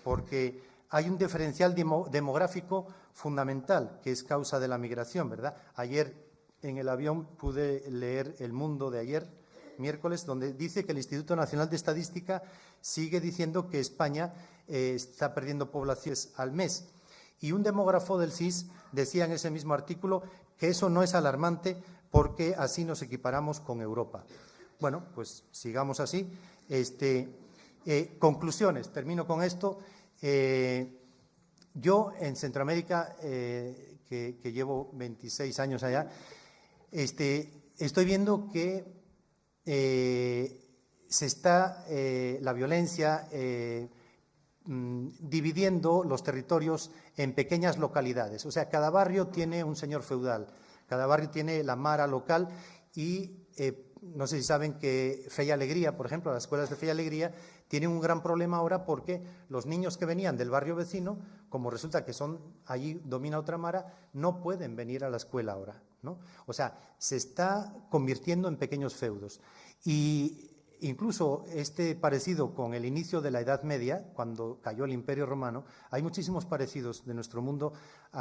porque hay un diferencial demográfico fundamental que es causa de la migración, ¿verdad? Ayer en el avión pude leer El Mundo de ayer, miércoles, donde dice que el Instituto Nacional de Estadística sigue diciendo que España está perdiendo poblaciones al mes. Y un demógrafo del CIS decía en ese mismo artículo que eso no es alarmante porque así nos equiparamos con Europa. Bueno, pues sigamos así. Conclusiones, termino con esto. Yo en Centroamérica, que llevo 26 años allá, estoy viendo que se está la violencia dividiendo los territorios en pequeñas localidades. O sea, cada barrio tiene un señor feudal, cada barrio tiene la mara local y no sé si saben que Fe y Alegría, por ejemplo, las escuelas de Fe y Alegría tienen un gran problema ahora porque los niños que venían del barrio vecino, como resulta que allí domina otra mara, no pueden venir a la escuela ahora, ¿no? O sea, se está convirtiendo en pequeños feudos. Y Incluso este parecido con el inicio de la Edad Media, cuando cayó el Imperio Romano, hay muchísimos parecidos de nuestro mundo.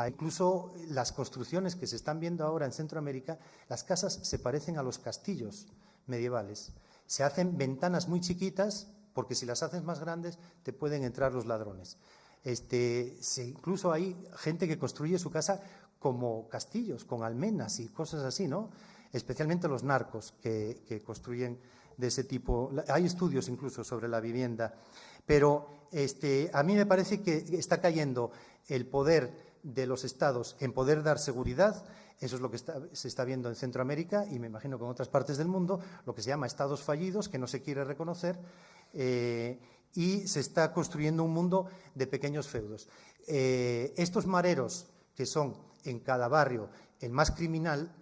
Incluso las construcciones que se están viendo ahora en Centroamérica, las casas se parecen a los castillos medievales. Se hacen ventanas muy chiquitas, porque si las haces más grandes te pueden entrar los ladrones. Incluso hay gente que construye su casa como castillos, con almenas y cosas así, ¿no? Especialmente los narcos que construyen de ese tipo. Hay estudios incluso sobre la vivienda. Pero a mí me parece que está cayendo el poder de los estados en poder dar seguridad. Eso es lo que se está viendo en Centroamérica y me imagino que en otras partes del mundo, lo que se llama estados fallidos, que no se quiere reconocer, y se está construyendo un mundo de pequeños feudos. Estos mareros, que son en cada barrio el más criminal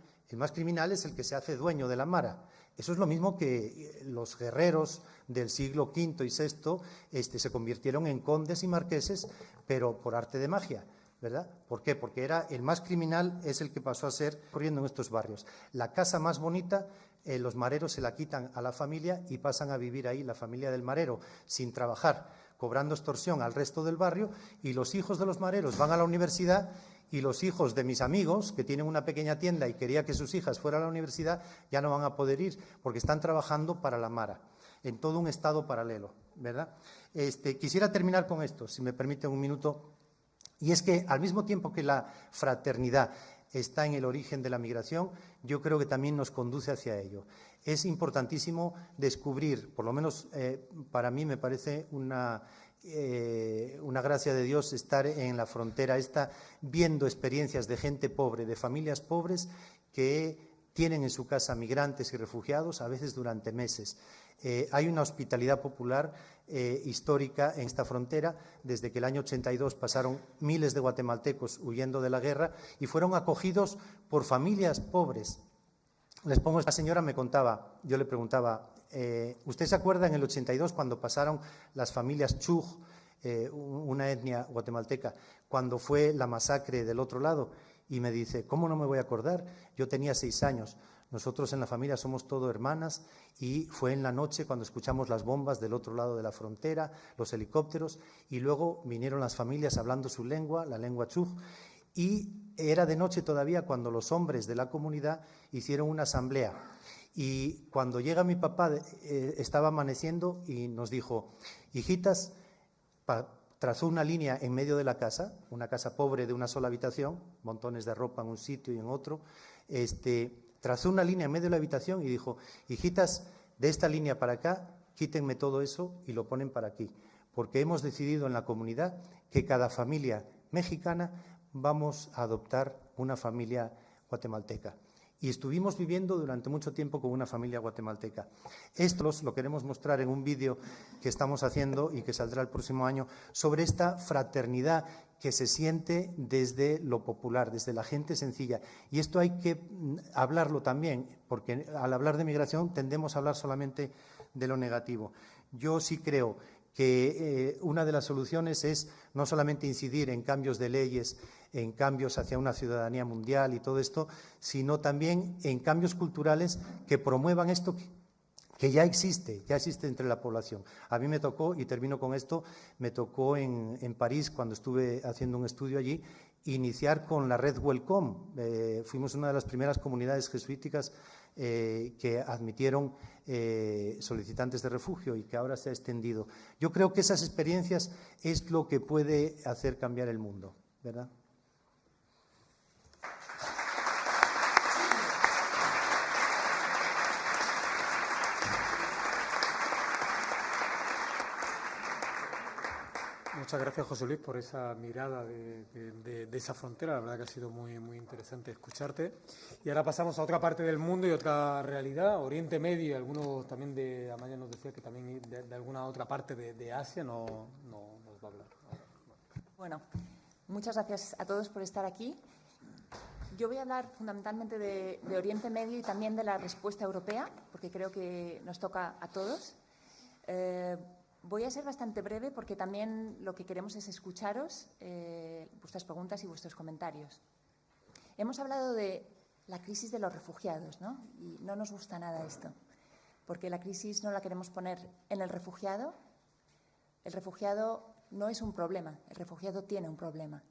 es el que se hace dueño de la mara. Eso es lo mismo que los guerreros del siglo V y VI se convirtieron en condes y marqueses, pero por arte de magia, ¿verdad? ¿Por qué? Porque era el más criminal, es el que pasó a ser corriendo en estos barrios. La casa más bonita, los mareros se la quitan a la familia y pasan a vivir ahí, la familia del marero, sin trabajar, cobrando extorsión al resto del barrio, y los hijos de los mareros van a la universidad. Y los hijos de mis amigos, que tienen una pequeña tienda y quería que sus hijas fueran a la universidad, ya no van a poder ir porque están trabajando para la Mara, en todo un estado paralelo, ¿verdad? Quisiera terminar con esto, si me permiten un minuto, y es que al mismo tiempo que la fraternidad está en el origen de la migración, yo creo que también nos conduce hacia ello. Es importantísimo descubrir, por lo menos para mí me parece una gracia de Dios estar en la frontera esta, viendo experiencias de gente pobre, de familias pobres que tienen en su casa migrantes y refugiados, a veces durante meses. Hay una hospitalidad popular histórica en esta frontera. Desde que el año 82 pasaron miles de guatemaltecos huyendo de la guerra y fueron acogidos por familias pobres. Les pongo, esta señora me contaba, yo le preguntaba, ¿usted se acuerda en el 82 cuando pasaron las familias Chug, una etnia guatemalteca, cuando fue la masacre del otro lado? Y me dice, ¿cómo no me voy a acordar? Yo tenía 6 años. Nosotros en la familia somos todo hermanas y fue en la noche cuando escuchamos las bombas del otro lado de la frontera, los helicópteros, y luego vinieron las familias hablando su lengua, la lengua Chug, y era de noche todavía cuando los hombres de la comunidad hicieron una asamblea. Y cuando llega mi papá, estaba amaneciendo y nos dijo, hijitas, trazó una línea en medio de la casa, una casa pobre de una sola habitación, montones de ropa en un sitio y en otro, trazó una línea en medio de la habitación y dijo, hijitas, de esta línea para acá, quítenme todo eso y lo ponen para aquí, porque hemos decidido en la comunidad que cada familia mexicana vamos a adoptar una familia guatemalteca. Y estuvimos viviendo durante mucho tiempo con una familia guatemalteca. Esto lo queremos mostrar en un vídeo que estamos haciendo y que saldrá el próximo año sobre esta fraternidad que se siente desde lo popular, desde la gente sencilla. Y esto hay que hablarlo también, porque al hablar de migración tendemos a hablar solamente de lo negativo. Yo sí creo que una de las soluciones es no solamente incidir en cambios de leyes, en cambios hacia una ciudadanía mundial y todo esto, sino también en cambios culturales que promuevan esto que ya existe entre la población. A mí me tocó, y termino con esto, me tocó en París, cuando estuve haciendo un estudio allí, iniciar con la red Welcome. Fuimos una de las primeras comunidades jesuíticas que admitieron solicitantes de refugio y que ahora se ha extendido. Yo creo que esas experiencias es lo que puede hacer cambiar el mundo, ¿verdad? Muchas gracias, José Luis, por esa mirada de esa frontera. La verdad que ha sido muy, muy interesante escucharte. Y ahora pasamos a otra parte del mundo y otra realidad, Oriente Medio, y algunos también Amaya nos decía que también de alguna otra parte de Asia nos va a hablar. Bueno, muchas gracias a todos por estar aquí. Yo voy a hablar fundamentalmente de Oriente Medio y también de la respuesta europea, porque creo que nos toca a todos. Voy a ser bastante breve porque también lo que queremos es escucharos, vuestras preguntas y vuestros comentarios. Hemos hablado de la crisis de los refugiados, ¿no? Y no nos gusta nada esto. porque la crisis no la queremos poner en el refugiado. El refugiado no es un problema, el refugiado tiene un problema.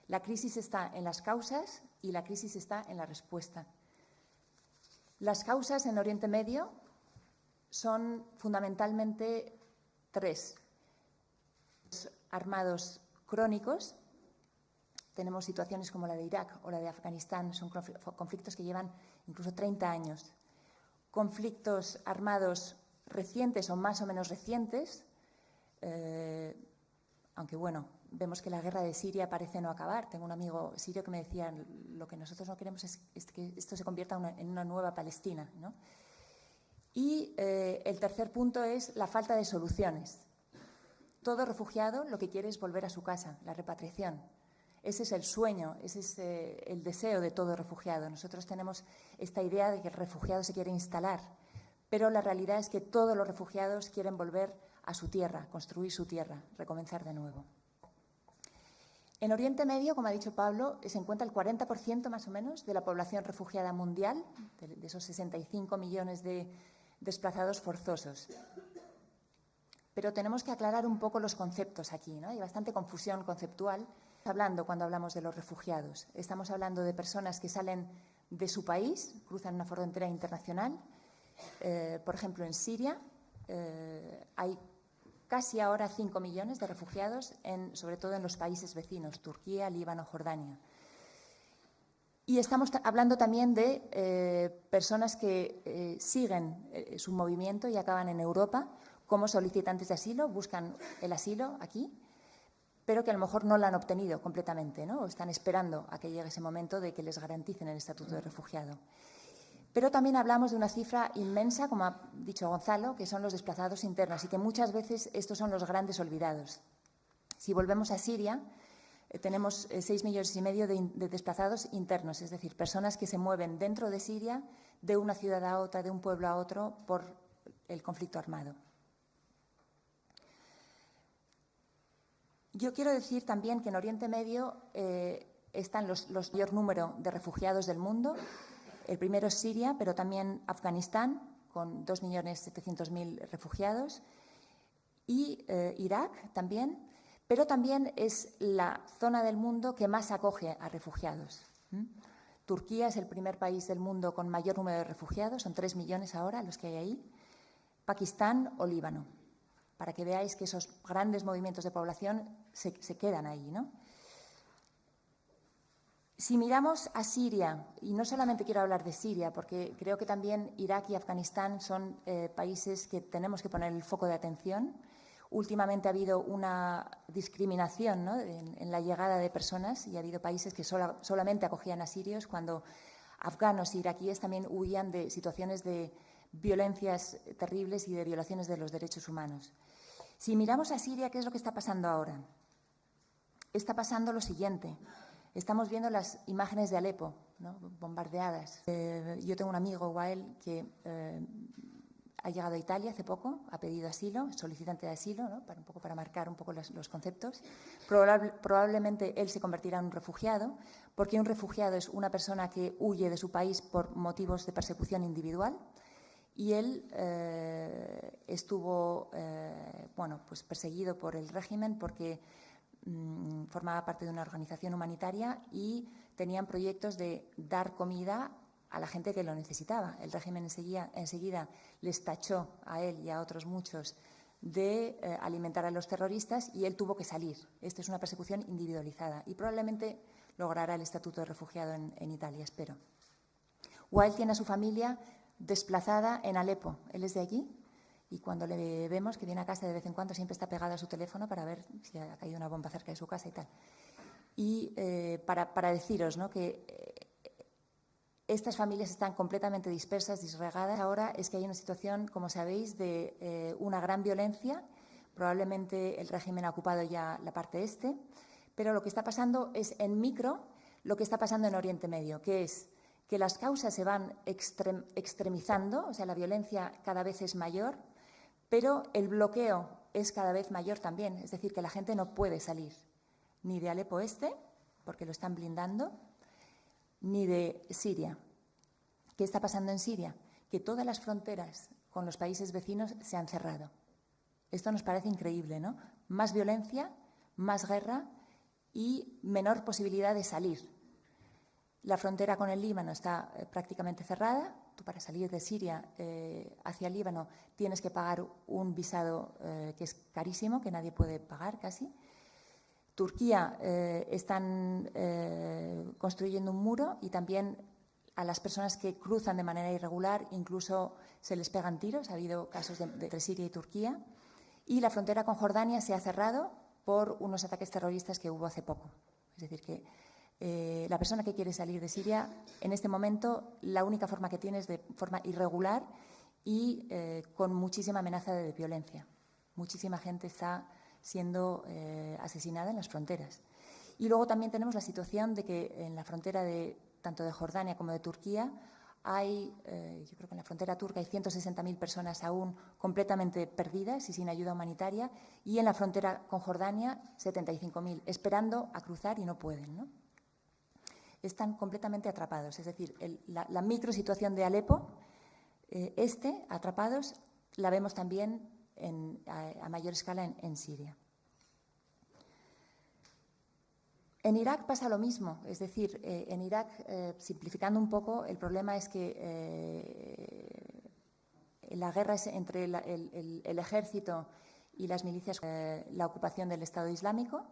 La crisis está en las causas y la crisis está en la respuesta. Las causas en Oriente Medio son fundamentalmente tres. Armados crónicos, tenemos situaciones como la de Irak o la de Afganistán, son conflictos que llevan incluso 30 años. Conflictos armados recientes o más o menos recientes, aunque bueno, vemos que la guerra de Siria parece no acabar. Tengo un amigo sirio que me decía, lo que nosotros no queremos es que esto se convierta en una nueva Palestina, ¿no? Y el tercer punto es la falta de soluciones. Todo refugiado lo que quiere es volver a su casa, la repatriación. Ese es el sueño, ese es el deseo de todo refugiado. Nosotros tenemos esta idea de que el refugiado se quiere instalar, pero la realidad es que todos los refugiados quieren volver a su tierra, construir su tierra, recomenzar de nuevo. En Oriente Medio, como ha dicho Pablo, se encuentra el 40% más o menos de la población refugiada mundial, de esos 65 millones de desplazados forzosos. Pero tenemos que aclarar un poco los conceptos aquí, ¿no? Hay bastante confusión conceptual cuando hablamos de los refugiados. Estamos hablando de personas que salen de su país, cruzan una frontera internacional. Por ejemplo, en Siria hay casi ahora 5 millones de refugiados, sobre todo en los países vecinos, Turquía, Líbano, Jordania. Y estamos hablando también de personas que siguen su movimiento y acaban en Europa como solicitantes de asilo, buscan el asilo aquí, pero que a lo mejor no lo han obtenido completamente, ¿no? O están esperando a que llegue ese momento de que les garanticen el estatuto de refugiado. Pero también hablamos de una cifra inmensa, como ha dicho Gonzalo, que son los desplazados internos y que muchas veces estos son los grandes olvidados. Si volvemos a Siria, tenemos 6,5 millones de desplazados internos, es decir, personas que se mueven dentro de Siria, de una ciudad a otra, de un pueblo a otro, por el conflicto armado. Yo quiero decir también que en Oriente Medio están los mayor número de refugiados del mundo. El primero es Siria, pero también Afganistán, con 2,700,000 refugiados, y Irak también, pero también es la zona del mundo que más acoge a refugiados. Turquía es el primer país del mundo con mayor número de refugiados, son 3 millones ahora los que hay ahí, Pakistán o Líbano, para que veáis que esos grandes movimientos de población se quedan ahí, ¿no? Si miramos a Siria, y no solamente quiero hablar de Siria, porque creo que también Irak y Afganistán son países que tenemos que poner el foco de atención. Últimamente ha habido una discriminación, ¿no?, en la llegada de personas y ha habido países que solamente acogían a sirios cuando afganos e iraquíes también huían de situaciones de violencias terribles y de violaciones de los derechos humanos. Si miramos a Siria, ¿qué es lo que está pasando ahora? Está pasando lo siguiente. Estamos viendo las imágenes de Alepo, ¿no?, bombardeadas. Yo tengo un amigo, Wael, que ha llegado a Italia hace poco, ha pedido asilo, solicitante de asilo, ¿no?, para marcar un poco los conceptos. Probablemente él se convertirá en un refugiado, porque un refugiado es una persona que huye de su país por motivos de persecución individual. Y él estuvo pues perseguido por el régimen porque formaba parte de una organización humanitaria y tenían proyectos de dar comida a la gente que lo necesitaba. El régimen enseguida les tachó a él y a otros muchos de alimentar a los terroristas y él tuvo que salir. Esta es una persecución individualizada y probablemente logrará el estatuto de refugiado en Italia, espero. Wael tiene a su familia desplazada en Alepo. Él es de allí y cuando le vemos que viene a casa de vez en cuando siempre está pegado a su teléfono para ver si ha caído una bomba cerca de su casa y tal. Y para deciros, ¿no?, que estas familias están completamente dispersas, disgregadas. Ahora es que hay una situación, como sabéis, de una gran violencia. Probablemente el régimen ha ocupado ya la parte este, pero lo que está pasando es en micro lo que está pasando en Oriente Medio, que es que las causas se van extremizando, o sea, la violencia cada vez es mayor, pero el bloqueo es cada vez mayor también, es decir, que la gente no puede salir ni de Alepo Este, porque lo están blindando, ni de Siria. ¿Qué está pasando en Siria? que todas las fronteras con los países vecinos se han cerrado. Esto nos parece increíble, ¿no? Más violencia, más guerra y menor posibilidad de salir. La frontera con el Líbano está prácticamente cerrada. Tú, para salir de Siria hacia el Líbano, tienes que pagar un visado que es carísimo, que nadie puede pagar casi. Turquía están construyendo un muro y también a las personas que cruzan de manera irregular incluso se les pegan tiros. Ha habido casos entre Siria y Turquía. Y la frontera con Jordania se ha cerrado por unos ataques terroristas que hubo hace poco. Es decir, que la persona que quiere salir de Siria, en este momento, la única forma que tiene es de forma irregular y con muchísima amenaza de violencia. Muchísima gente está siendo asesinada en las fronteras. Y luego también tenemos la situación de que en la frontera tanto de Jordania como de Turquía hay, yo creo que en la frontera turca hay 160.000 personas aún completamente perdidas y sin ayuda humanitaria, y en la frontera con Jordania 75.000 esperando a cruzar y no pueden, ¿no? Están completamente atrapados. Es decir, la microsituación de Alepo, atrapados, la vemos también a mayor escala en Siria. En Irak pasa lo mismo, es decir, en Irak, simplificando un poco, el problema es que la guerra es entre el ejército y las milicias, la ocupación del Estado Islámico.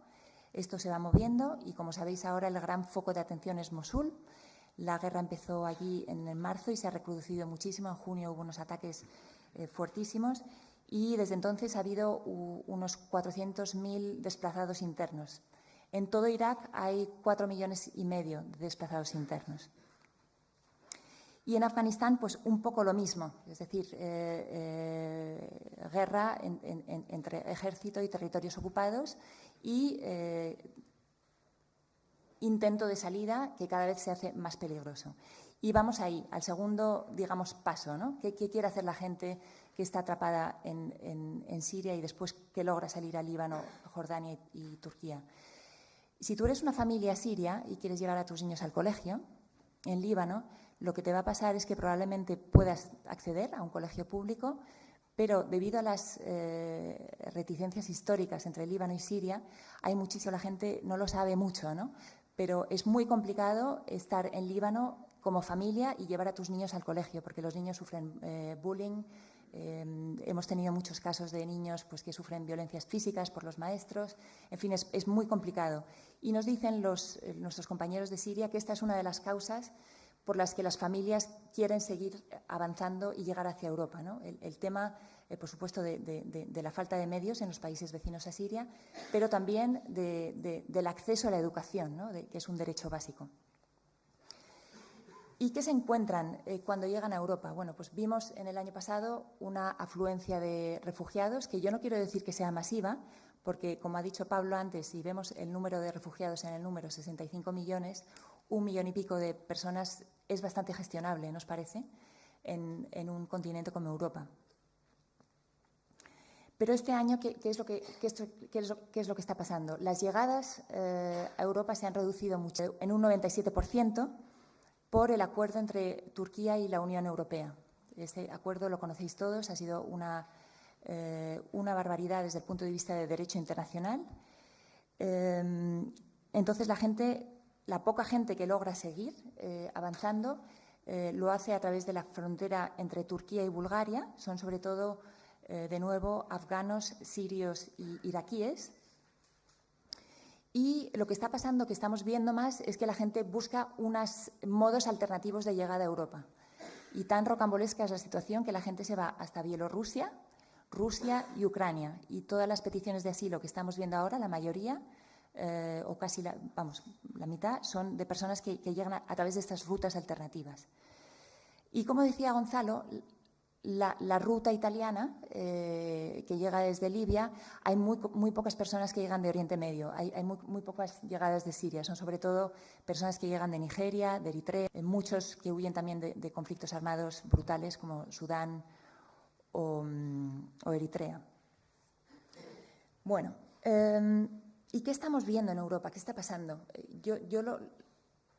Esto se va moviendo y, como sabéis ahora, el gran foco de atención es Mosul. La guerra empezó allí en marzo y se ha reproducido muchísimo. En junio hubo unos ataques fuertísimos y desde entonces ha habido unos 400.000 desplazados internos. En todo Irak hay 4,5 millones de desplazados internos. Y en Afganistán, pues un poco lo mismo, es decir, guerra entre ejército y territorios ocupados y intento de salida que cada vez se hace más peligroso. Y vamos ahí, al segundo, digamos, paso, ¿no? ¿Qué quiere hacer la gente que está atrapada en Siria y después que logra salir a Líbano, Jordania y Turquía? Si tú eres una familia siria y quieres llevar a tus niños al colegio, en Líbano, lo que te va a pasar es que probablemente puedas acceder a un colegio público, pero debido a las reticencias históricas entre Líbano y Siria, la gente no lo sabe mucho, ¿no? Pero es muy complicado estar en Líbano como familia y llevar a tus niños al colegio, porque los niños sufren bullying. Hemos tenido muchos casos de niños pues, que sufren violencias físicas por los maestros. En fin, es muy complicado. Y nos dicen nuestros compañeros de Siria que esta es una de las causas por las que las familias quieren seguir avanzando y llegar hacia Europa, ¿no? El tema, por supuesto, de la falta de medios en los países vecinos a Siria, pero también del acceso a la educación, ¿no? Que es un derecho básico. ¿Y qué se encuentran cuando llegan a Europa? Bueno, pues vimos en el año pasado una afluencia de refugiados, que yo no quiero decir que sea masiva, porque, como ha dicho Pablo antes, si vemos el número de refugiados en el número 65 millones, 1,5 millones de personas es bastante gestionable, ¿nos parece?, en un continente como Europa. Pero este año, ¿qué es lo que está pasando? Las llegadas a Europa se han reducido mucho, en un 97%, por el acuerdo entre Turquía y la Unión Europea. Este acuerdo lo conocéis todos, ha sido una barbaridad desde el punto de vista de derecho internacional. Entonces, la poca gente que logra seguir avanzando lo hace a través de la frontera entre Turquía y Bulgaria. Son sobre todo, de nuevo, afganos, sirios y iraquíes. Y lo que está pasando, que estamos viendo más, es que la gente busca unos modos alternativos de llegada a Europa. Y tan rocambolesca es la situación que la gente se va hasta Bielorrusia, Rusia y Ucrania. Y todas las peticiones de asilo que estamos viendo ahora, la mayoría, o casi la mitad, son de personas que llegan a través de estas rutas alternativas. Y como decía Gonzalo, la ruta italiana que llega desde Libia, hay muy pocas personas que llegan de Oriente Medio, hay muy pocas llegadas de Siria, son sobre todo personas que llegan de Nigeria, de Eritrea, muchos que huyen también de conflictos armados brutales como Sudán o Eritrea. Bueno, ¿y qué estamos viendo en Europa? ¿Qué está pasando? Yo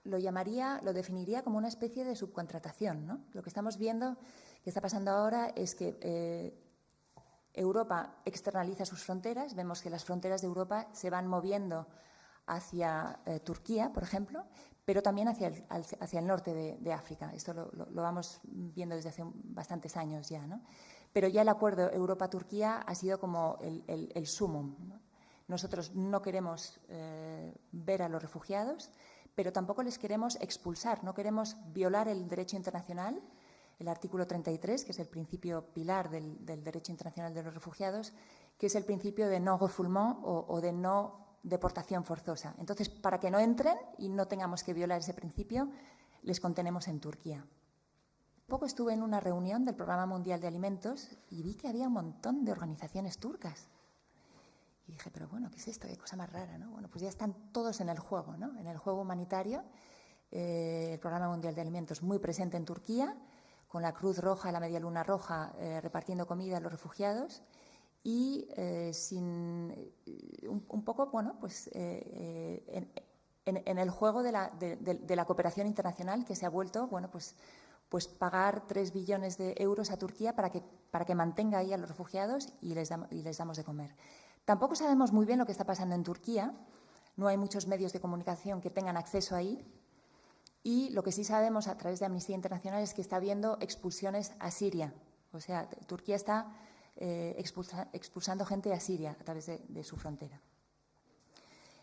lo definiría como una especie de subcontratación, ¿no? Lo que estamos viendo que está pasando ahora es que Europa externaliza sus fronteras. Vemos que las fronteras de Europa se van moviendo hacia Turquía, por ejemplo, pero también hacia el norte de África. Esto lo vamos viendo desde hace bastantes años ya, ¿no? Pero ya el acuerdo Europa-Turquía ha sido como el sumum, ¿no? Nosotros no queremos ver a los refugiados, pero tampoco les queremos expulsar, no queremos violar el derecho internacional, el artículo 33, que es el principio pilar del derecho internacional de los refugiados, que es el principio de non-refoulement o de no deportación forzosa. Entonces, para que no entren y no tengamos que violar ese principio, les contenemos en Turquía. Poco estuve en una reunión del Programa Mundial de Alimentos y vi que había un montón de organizaciones turcas. Y dije, pero bueno, ¿qué es esto? Qué cosa más rara, ¿no? Bueno, pues ya están todos en el juego, ¿no? En el juego humanitario. El Programa Mundial de Alimentos muy presente en Turquía, con la Cruz Roja, la Media Luna Roja, repartiendo comida a los refugiados y un poco, bueno, pues en el juego de la cooperación internacional, que se ha vuelto, bueno, pues pagar 3 billones de euros a Turquía para que mantenga ahí a los refugiados y les damos de comer. Tampoco sabemos muy bien lo que está pasando en Turquía. No hay muchos medios de comunicación que tengan acceso ahí. Y lo que sí sabemos a través de Amnistía Internacional es que está habiendo expulsiones a Siria. O sea, Turquía está expulsando gente a Siria a través de su frontera.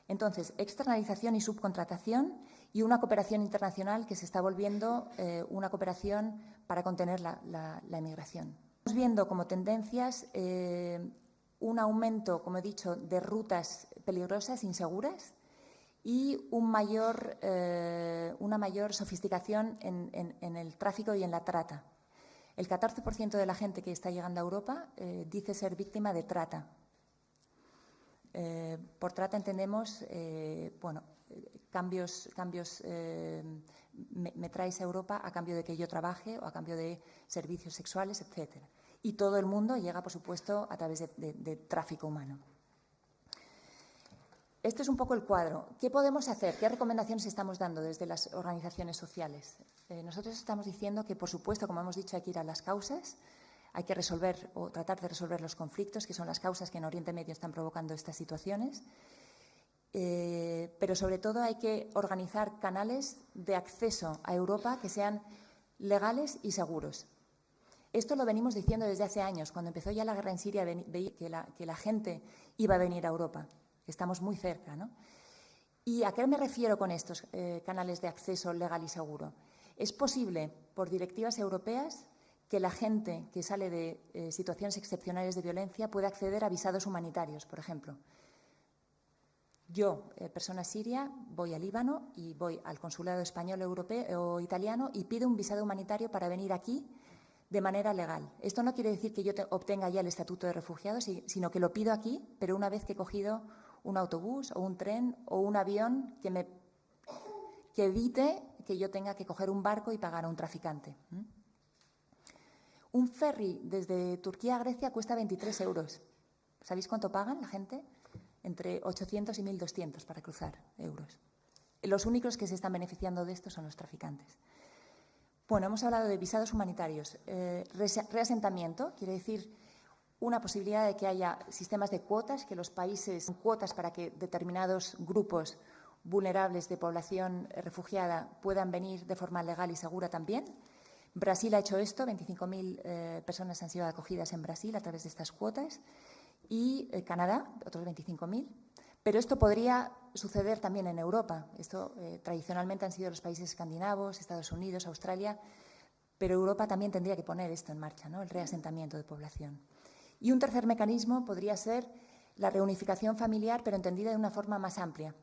Entonces, externalización y subcontratación y una cooperación internacional que se está volviendo una cooperación para contener la emigración. Estamos viendo como tendencias un aumento, como he dicho, de rutas peligrosas, inseguras, y una mayor sofisticación en el tráfico y en la trata. El 14% de la gente que está llegando a Europa dice ser víctima de trata. Por trata entendemos, bueno, cambios me traes a Europa a cambio de que yo trabaje o a cambio de servicios sexuales, etcétera. Y todo el mundo llega, por supuesto, a través de tráfico humano. Este es un poco el cuadro. ¿Qué podemos hacer? ¿Qué recomendaciones estamos dando desde las organizaciones sociales? Nosotros estamos diciendo que, por supuesto, como hemos dicho, hay que ir a las causas, hay que resolver o tratar de resolver los conflictos, que son las causas que en Oriente Medio están provocando estas situaciones. Pero, sobre todo, hay que organizar canales de acceso a Europa que sean legales y seguros. Esto lo venimos diciendo desde hace años. Cuando empezó ya la guerra en Siria, veía que la gente iba a venir a Europa. Estamos muy cerca, ¿no? ¿Y a qué me refiero con estos canales de acceso legal y seguro? Es posible, por directivas europeas, que la gente que sale de situaciones excepcionales de violencia pueda acceder a visados humanitarios, por ejemplo. Yo, persona siria, voy a Líbano y voy al consulado español, europeo o italiano y pido un visado humanitario para venir aquí de manera legal. Esto no quiere decir que yo obtenga ya el estatuto de refugiado, sino que lo pido aquí, pero una vez que he cogido un autobús o un tren o un avión que evite que yo tenga que coger un barco y pagar a un traficante. Un ferry desde Turquía a Grecia cuesta 23 euros. ¿Sabéis cuánto pagan la gente? Entre 800 y 1.200 para cruzar euros. Los únicos que se están beneficiando de esto son los traficantes. Bueno, hemos hablado de visados humanitarios. Reasentamiento quiere decir una posibilidad de que haya sistemas de cuotas, que los países cuotas para que determinados grupos vulnerables de población refugiada puedan venir de forma legal y segura también. Brasil ha hecho esto, 25.000 personas han sido acogidas en Brasil a través de estas cuotas y Canadá, otros 25.000. Pero esto podría suceder también en Europa. Esto tradicionalmente han sido los países escandinavos, Estados Unidos, Australia, pero Europa también tendría que poner esto en marcha, ¿no? El reasentamiento de población. Y un tercer mecanismo podría ser la reunificación familiar, pero entendida de una forma más amplia.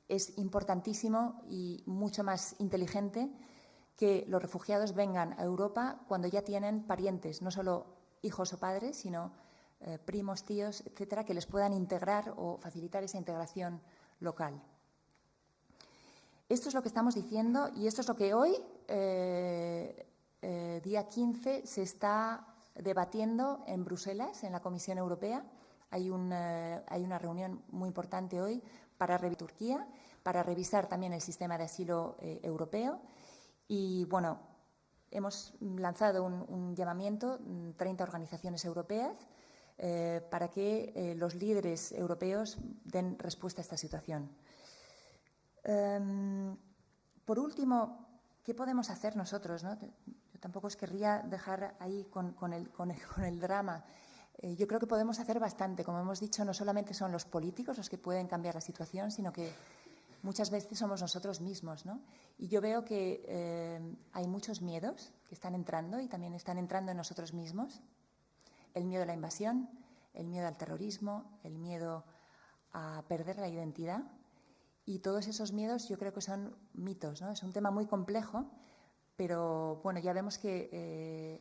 Es importantísimo y mucho más inteligente que los refugiados vengan a Europa cuando ya tienen parientes, no solo hijos o padres, sino primos, tíos, etcétera, que les puedan integrar o facilitar esa integración local. Esto es lo que estamos diciendo y esto es lo que hoy, día 15, se está debatiendo en Bruselas, en la Comisión Europea. Hay una reunión muy importante hoy para Turquía, para revisar también el sistema de asilo europeo. Y, bueno, hemos lanzado un llamamiento, 30 organizaciones europeas, para que los líderes europeos den respuesta a esta situación. Por último, ¿qué podemos hacer nosotros, ¿no? Yo tampoco os querría dejar ahí con el drama. Yo creo que podemos hacer bastante. Como hemos dicho, no solamente son los políticos los que pueden cambiar la situación, sino que muchas veces somos nosotros mismos, ¿no? Y yo veo que hay muchos miedos que están entrando y también están entrando en nosotros mismos. El miedo a la invasión, el miedo al terrorismo, el miedo a perder la identidad. Y todos esos miedos yo creo que son mitos, ¿no? Es un tema muy complejo, pero bueno, ya vemos que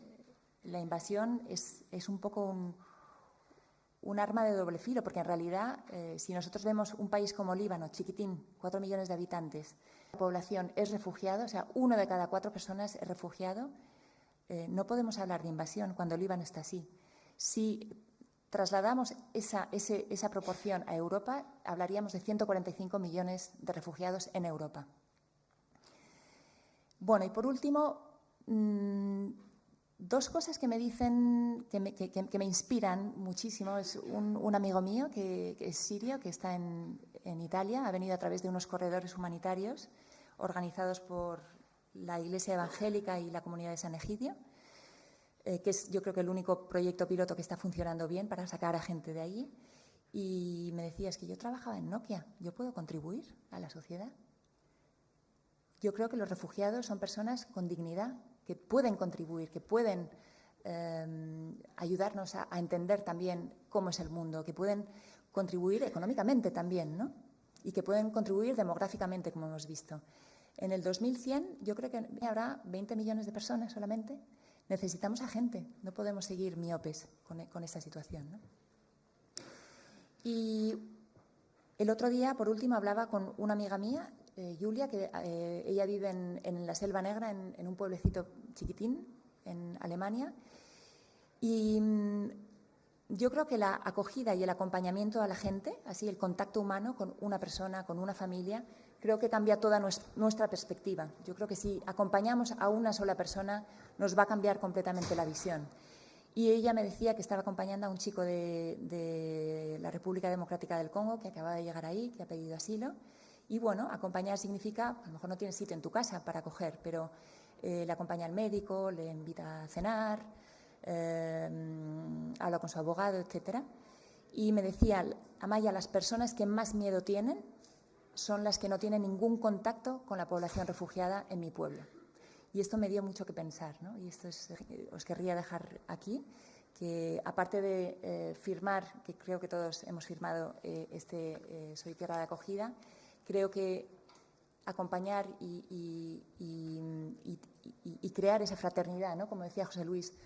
la invasión es un poco un arma de doble filo, porque en realidad, si nosotros vemos un país como Líbano, chiquitín, 4 millones de habitantes, la población es refugiado, o sea, 1 de cada 4 personas es refugiado, no podemos hablar de invasión cuando Líbano está así. Si trasladamos esa proporción a Europa, hablaríamos de 145 millones de refugiados en Europa. Bueno, y por último, 2 cosas que me dicen, que me inspiran muchísimo. Es un amigo mío que es sirio, que está en Italia, ha venido a través de unos corredores humanitarios organizados por la Iglesia Evangélica y la Comunidad de San Egidio, que es, yo creo, que el único proyecto piloto que está funcionando bien para sacar a gente de allí. Y me decía, es que yo trabajaba en Nokia, ¿yo puedo contribuir a la sociedad? Yo creo que los refugiados son personas con dignidad, que pueden contribuir, que pueden ayudarnos a entender también cómo es el mundo, que pueden contribuir económicamente también, ¿no? Y que pueden contribuir demográficamente, como hemos visto. En el 2100 yo creo que habrá 20 millones de personas solamente. Necesitamos a gente, no podemos seguir miopes con esta situación, ¿no? Y el otro día, por último, hablaba con una amiga mía, Julia, que ella vive en la Selva Negra, en un pueblecito chiquitín, en Alemania. Y yo creo que la acogida y el acompañamiento a la gente, así el contacto humano con una persona, con una familia, creo que cambia toda nuestra perspectiva. Yo creo que si acompañamos a una sola persona, nos va a cambiar completamente la visión. Y ella me decía que estaba acompañando a un chico de la República Democrática del Congo, que acaba de llegar ahí, que ha pedido asilo. Y bueno, acompañar significa, a lo mejor no tienes sitio en tu casa para acoger, pero le acompaña al médico, le invita a cenar, habla con su abogado, etcétera. Y me decía, Amaya, las personas que más miedo tienen son las que no tienen ningún contacto con la población refugiada en mi pueblo. Y esto me dio mucho que pensar, ¿no? Y esto os querría dejar aquí, que aparte de firmar, que creo que todos hemos firmado Soy Tierra de Acogida, creo que acompañar y crear esa fraternidad, ¿no? Como decía José Luis,